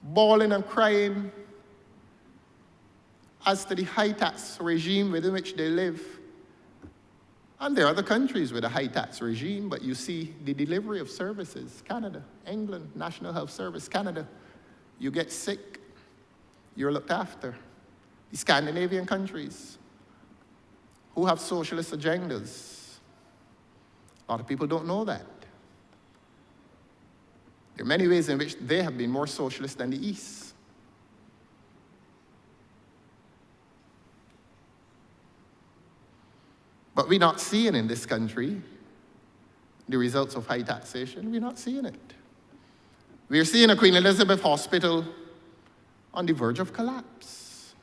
bawling and crying as to the high tax regime within which they live. And there are other countries with a high tax regime, but you see the delivery of services. Canada, England, National Health Service, Canada. You get sick, you're looked after. The Scandinavian countries, who have socialist agendas. A lot of people don't know that. There are many ways in which they have been more socialist than the East. But we're not seeing in this country the results of high taxation. We're not seeing it. We're seeing a Queen Elizabeth Hospital on the verge of collapse.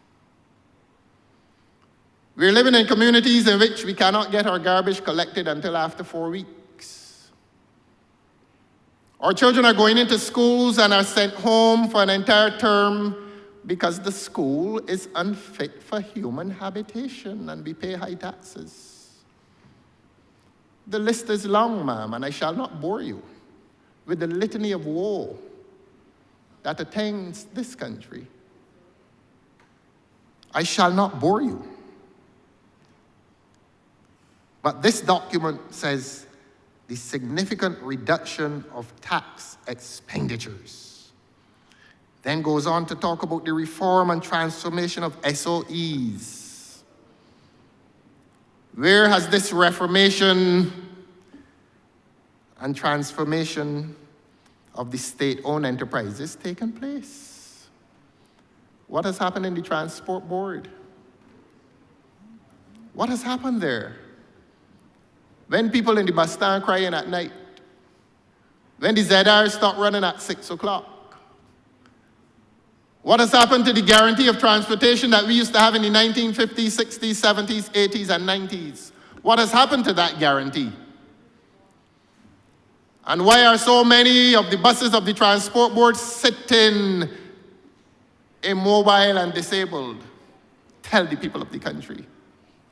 We're living in communities in which we cannot get our garbage collected until after 4 weeks. Our children are going into schools and are sent home for an entire term because the school is unfit for human habitation and we pay high taxes. The list is long, ma'am, and I shall not bore you with the litany of woe that attends this country. I shall not bore you. But this document says the significant reduction of tax expenditures. Then goes on to talk about the reform and transformation of SOEs. Where has this reformation and transformation of the state-owned enterprises taken place? What has happened in the Transport Board? What has happened there? When people in the bus stand crying at night, when the ZR stop running at 6 o'clock, what has happened to the guarantee of transportation that we used to have in the 1950s, 60s, 70s, 80s, and 90s? What has happened to that guarantee? And why are so many of the buses of the Transport Board sitting immobile and disabled? Tell the people of the country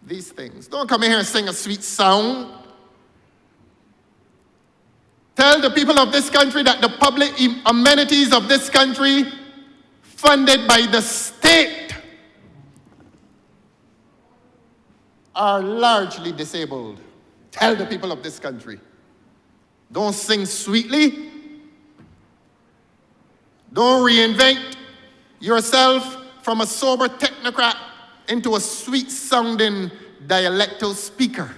these things. Don't come in here and sing a sweet song. Tell the people of this country that the public amenities of this country, funded by the state, are largely disabled. Tell the people of this country. Don't sing sweetly. Don't reinvent yourself from a sober technocrat into a sweet-sounding dialectal speaker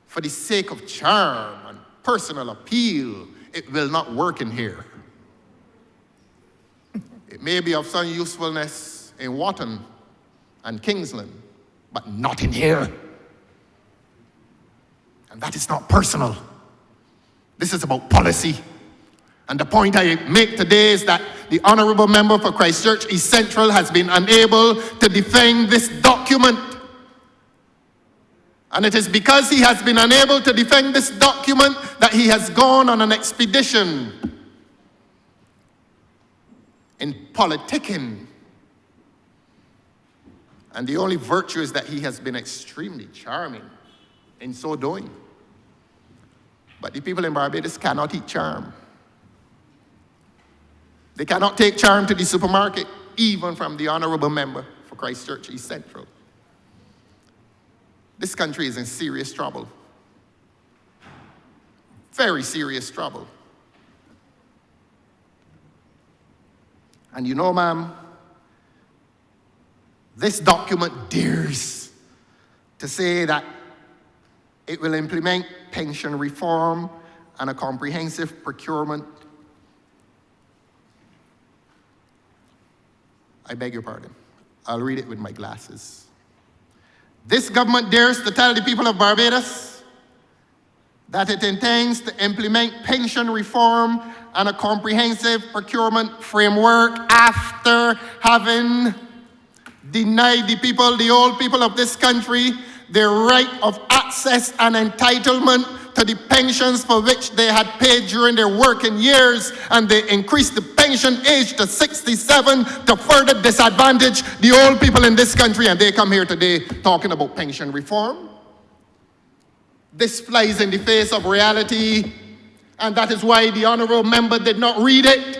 for the sake of charm and personal appeal. It will not work in here. It may be of some usefulness in Wotton and Kingsland, but not in here. And that is not personal. This is about policy. And the point I make today is that the Honourable Member for Christchurch East Central has been unable to defend this document. And it is because he has been unable to defend this document that he has gone on an expedition in politicking. And the only virtue is that he has been extremely charming in so doing. But the people in Barbados cannot eat charm. They cannot take charm to the supermarket, even from the Honourable Member for Christchurch East Central. This country is in serious trouble. Very serious trouble. And you know, ma'am, this document dares to say that it will implement pension reform and a comprehensive procurement. I beg your pardon. I'll read it with my glasses. This government dares to tell the people of Barbados that it intends to implement pension reform and a comprehensive procurement framework after having denied the people, the old people of this country, their right of access and entitlement to the pensions for which they had paid during their working years, and they increased the pension age to 67 to further disadvantage the old people in this country, and they come here today talking about pension reform. This flies in the face of reality, and that is why the Honourable Member did not read it.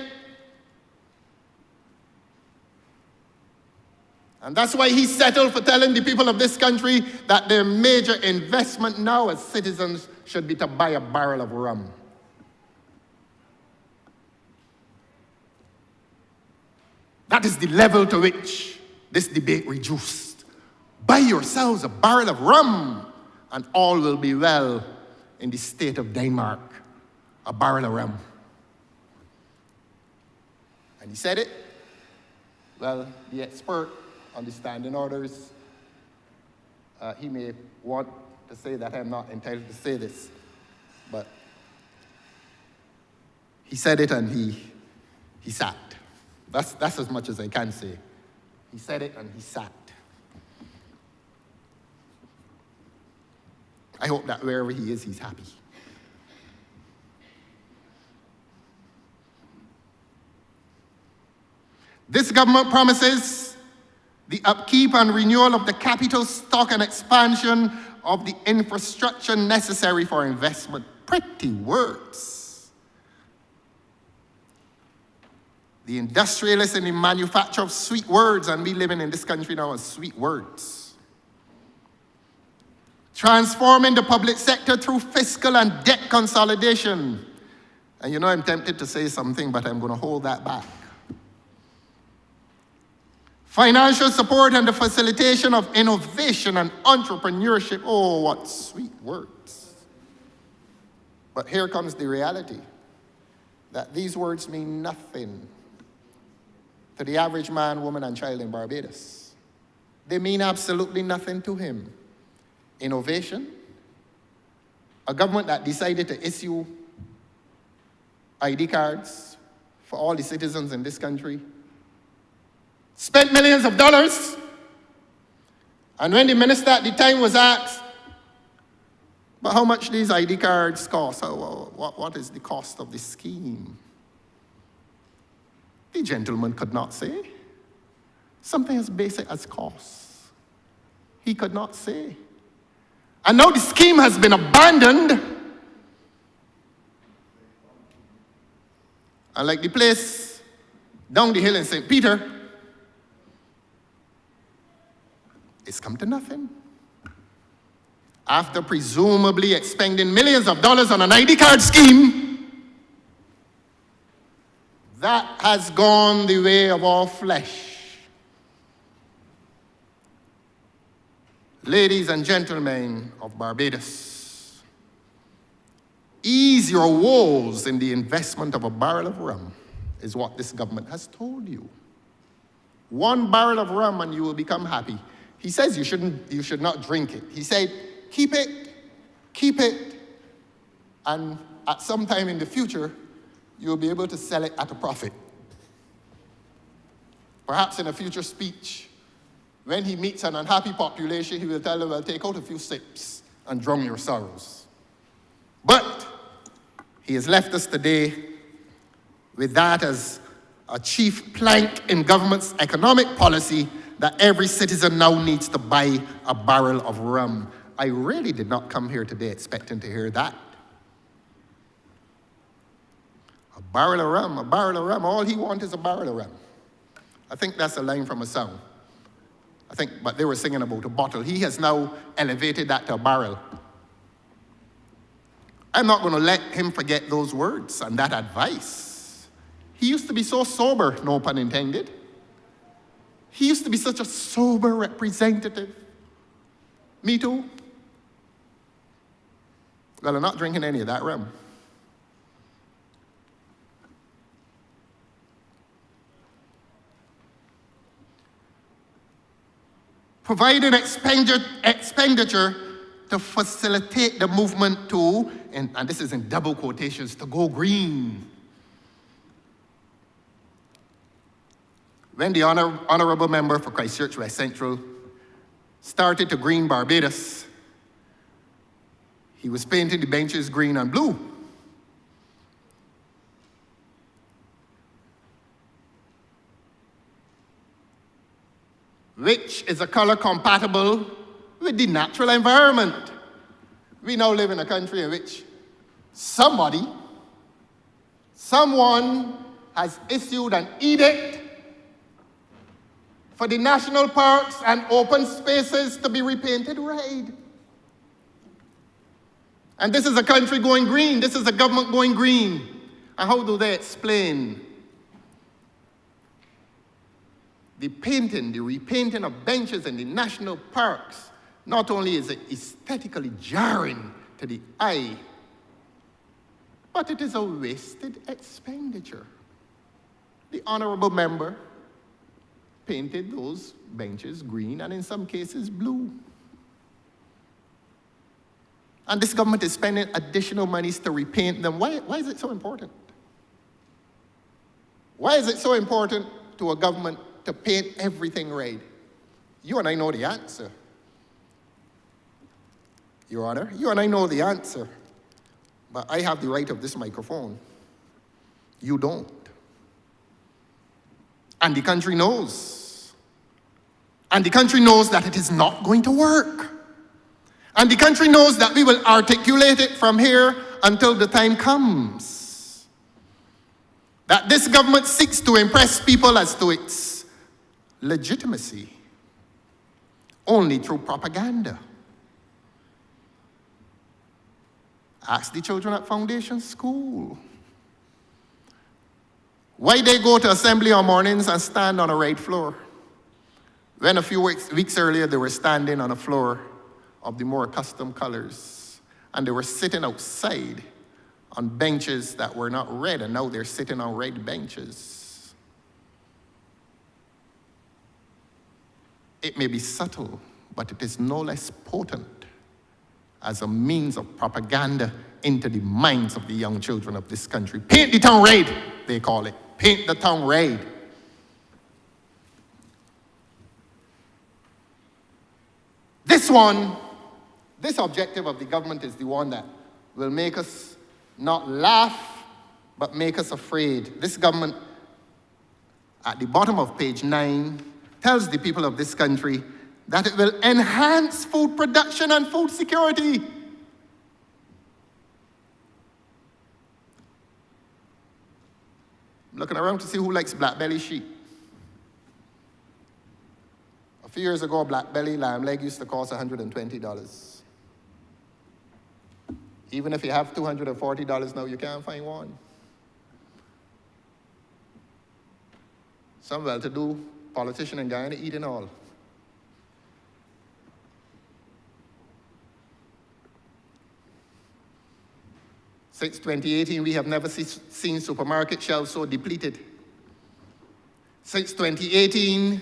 And that's why he settled for telling the people of this country that their major investment now as citizens should be to buy a barrel of rum. That is the level to which this debate reduced. Buy yourselves a barrel of rum and all will be well in the state of Denmark. A barrel of rum. And he said it. Well, the expert on the standing orders, he may want to say that I'm not entitled to say this, but he said it and he he sat. That's as much as I can say. He said it and he sat. I hope that wherever he is, he's happy. This government promises the upkeep and renewal of the capital stock and expansion of the infrastructure necessary for investment. Pretty words. The industrialists and the manufacturer of sweet words, and we living in this country now as sweet words. Transforming the public sector through fiscal and debt consolidation. And you know I'm tempted to say something, but I'm going to hold that back. Financial support and the facilitation of innovation and entrepreneurship. Oh, what sweet words. But here comes the reality, that these words mean nothing to the average man, woman, and child in Barbados. They mean absolutely nothing to him. Innovation, a government that decided to issue ID cards for all the citizens in this country, spent millions of dollars, and when the minister at the time was asked, but how much these ID cards cost, what is the cost of the scheme? The gentleman could not say. Something as basic as cost. He could not say. And now the scheme has been abandoned. And like the place down the hill in St. Peter, it's come to nothing. After presumably expending millions of dollars on an ID card scheme, that has gone the way of all flesh. Ladies and gentlemen of Barbados, ease your woes in the investment of a barrel of rum, is what this government has told you. 1 barrel of rum and you will become happy. He says you should not drink it. He said, keep it, and at some time in the future, you'll be able to sell it at a profit. Perhaps in a future speech, when he meets an unhappy population, he will tell them, well, take out a few sips and drown your sorrows. But he has left us today with that as a chief plank in government's economic policy, that every citizen now needs to buy a barrel of rum. I really did not come here today expecting to hear that. A barrel of rum, all he wants is a barrel of rum. I think that's a line from a song. But they were singing about a bottle. He has now elevated that to a barrel. I'm not going to let him forget those words and that advice. He used to be so sober, no pun intended. He used to be such a sober representative. Me too. Well, I'm not drinking any of that rum. Providing expenditure to facilitate the movement to, and this is in double quotations, to go green. When the honourable member for Christchurch West Central started to green Barbados, he was painting the benches green and blue. Which is a color compatible with the natural environment. We now live in a country in which someone has issued an edict for the national parks and open spaces to be repainted red. And this is a country going green. This is a government going green. And how do they explain the repainting of benches in the national parks? Not only is it aesthetically jarring to the eye, but it is a wasted expenditure. The honourable member painted those benches green and in some cases blue. And this government is spending additional monies to repaint them. Why is it so important? Why is it so important to a government to paint everything red? You and I know the answer. Your Honor, you and I know the answer. But I have the right of this microphone. You don't. And the country knows. And the country knows that it is not going to work. And the country knows that we will articulate it from here until the time comes that this government seeks to impress people as to its legitimacy only through propaganda. Ask the children at Foundation School why they go to assembly on mornings and stand on a red floor, when a few weeks earlier they were standing on a floor of the more accustomed colors, and they were sitting outside on benches that were not red, and now they're sitting on red benches. It may be subtle, but it is no less potent as a means of propaganda into the minds of the young children of this country. Paint the town red, they call it. Paint the town red. This objective of the government is the one that will make us not laugh, but make us afraid. This government, at the bottom of page 9, tells the people of this country that it will enhance food production and food security. I'm looking around to see who likes black belly sheep. A few years ago, black belly lamb leg used to cost $120. Even if you have $240 now, you can't find one. Some well-to-do politician in Guyana eating all. Since 2018, we have never seen supermarket shelves so depleted. Since 2018,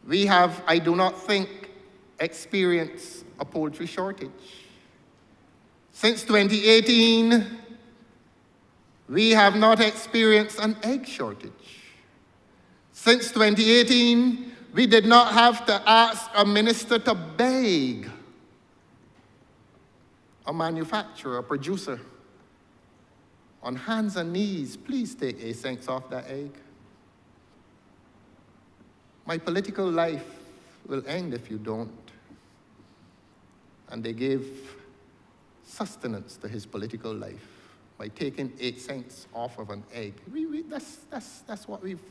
we have, I do not think, experienced a poultry shortage. Since 2018, we have not experienced an egg shortage. Since 2018, we did not have to ask a minister to beg a manufacturer, a producer, on hands and knees, please take 8 cents off that egg. My political life will end if you don't. And they gave sustenance to his political life by taking 8 cents off of an egg. That's what we've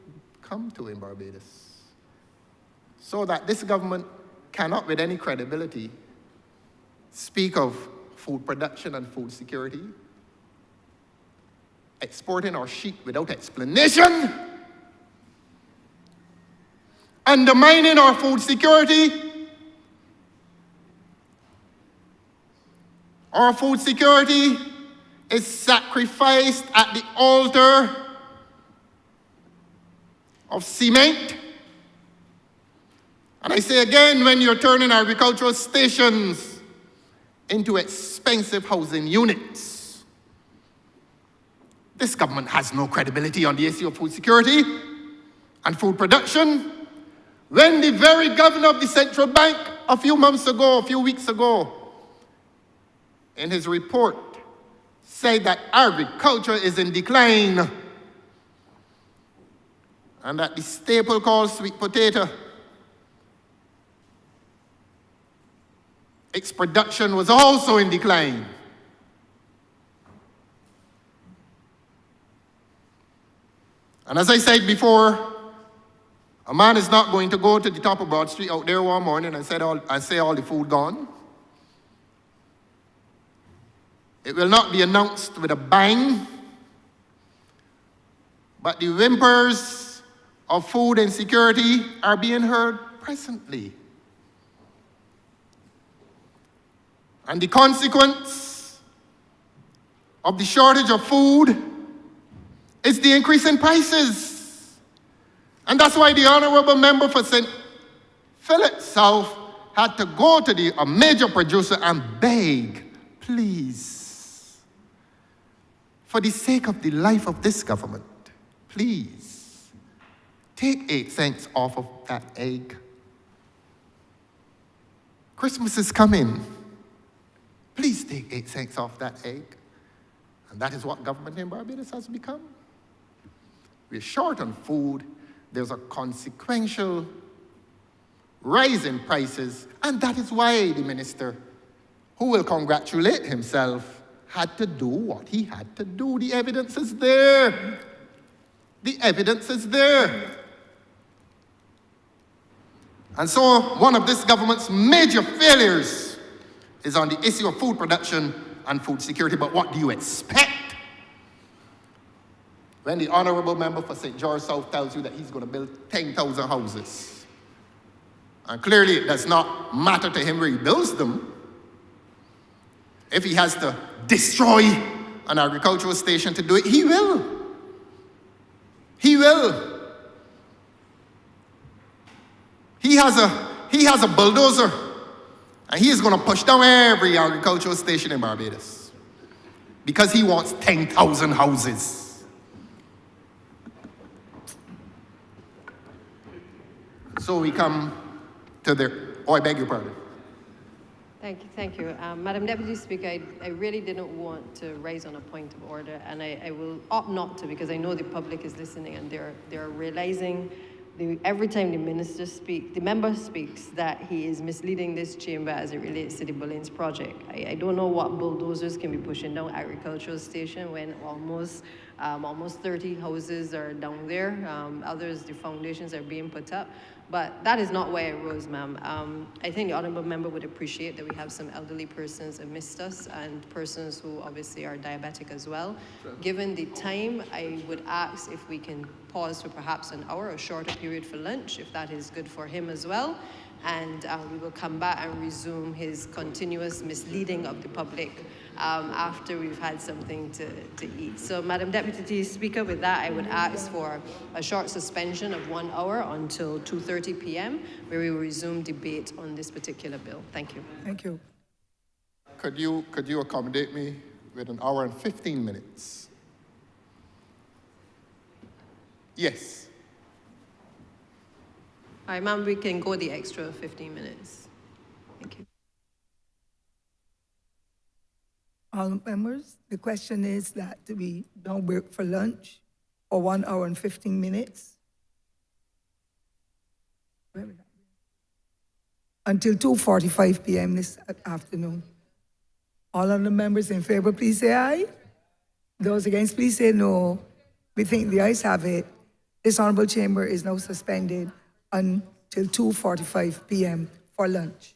come to in Barbados. So that this government cannot, with any credibility, speak of food production and food security, exporting our sheep without explanation, undermining our food security. Our food security is sacrificed at the altar of cement. And I say again, when you're turning agricultural stations into expensive housing units, this government has no credibility on the issue of food security and food production. When the very governor of the central bank a few weeks ago, in his report, said that agriculture is in decline and that the staple called sweet potato, its production was also in decline. And as I said before, a man is not going to go to the top of Broad Street out there one morning and say all the food gone. It will not be announced with a bang, but the whimpers of food insecurity are being heard presently. And the consequence of the shortage of food is the increase in prices. And that's why the Honourable Member for St. Philip South had to go to a major producer and beg, please, for the sake of the life of this government, please take 8 cents off of that egg. Christmas is coming. Please take 8 cents off that egg. And that is what government in Barbados has become. We're short on food. There's a consequential rise in prices, and that is why the minister, who will congratulate himself, had to do what he had to do. The evidence is there. The evidence is there. And so one of this government's major failures is on the issue of food production and food security. But what do you expect when the honourable member for St. George South tells you that he's going to build 10,000 houses? And clearly it does not matter to him where he builds them. If he has to destroy an agricultural station to do it, he will. He will. He has a bulldozer, and he is going to push down every agricultural station in Barbados because he wants 10,000 houses. So we come to the, oh, I beg your pardon. Thank you. Madam Deputy Speaker, I really didn't want to raise on a point of order, and I will opt not to, because I know the public is listening and they're realizing every time the member speaks, that he is misleading this chamber as it relates to the Boleyn's project. I don't know what bulldozers can be pushing down agricultural station when almost 30 houses are down there. Others, the foundations are being put up. But that is not why I rose, ma'am. I think the honourable member would appreciate that we have some elderly persons amidst us and persons who obviously are diabetic as well. Sure. Given the time, I would ask if we can pause for perhaps an hour, a shorter period for lunch, if that is good for him as well. And we will come back and resume his continuous misleading of the public after we've had something to eat. So, Madam Deputy Speaker, with that, I would ask for a short suspension of 1 hour until 2:30 p.m., where we will resume debate on this particular bill. Thank you. Thank you. Could you accommodate me with 1 hour and 15 minutes? Yes. All right, ma'am, we can go the extra 15 minutes. Thank you. All members, the question is that we don't work for lunch for 1 hour and 15 minutes until 2:45 p.m. this afternoon. All of the members in favor, please say aye. Those against, please say no. We think the ayes have it. This honorable chamber is now suspended until 2:45 p.m. for lunch.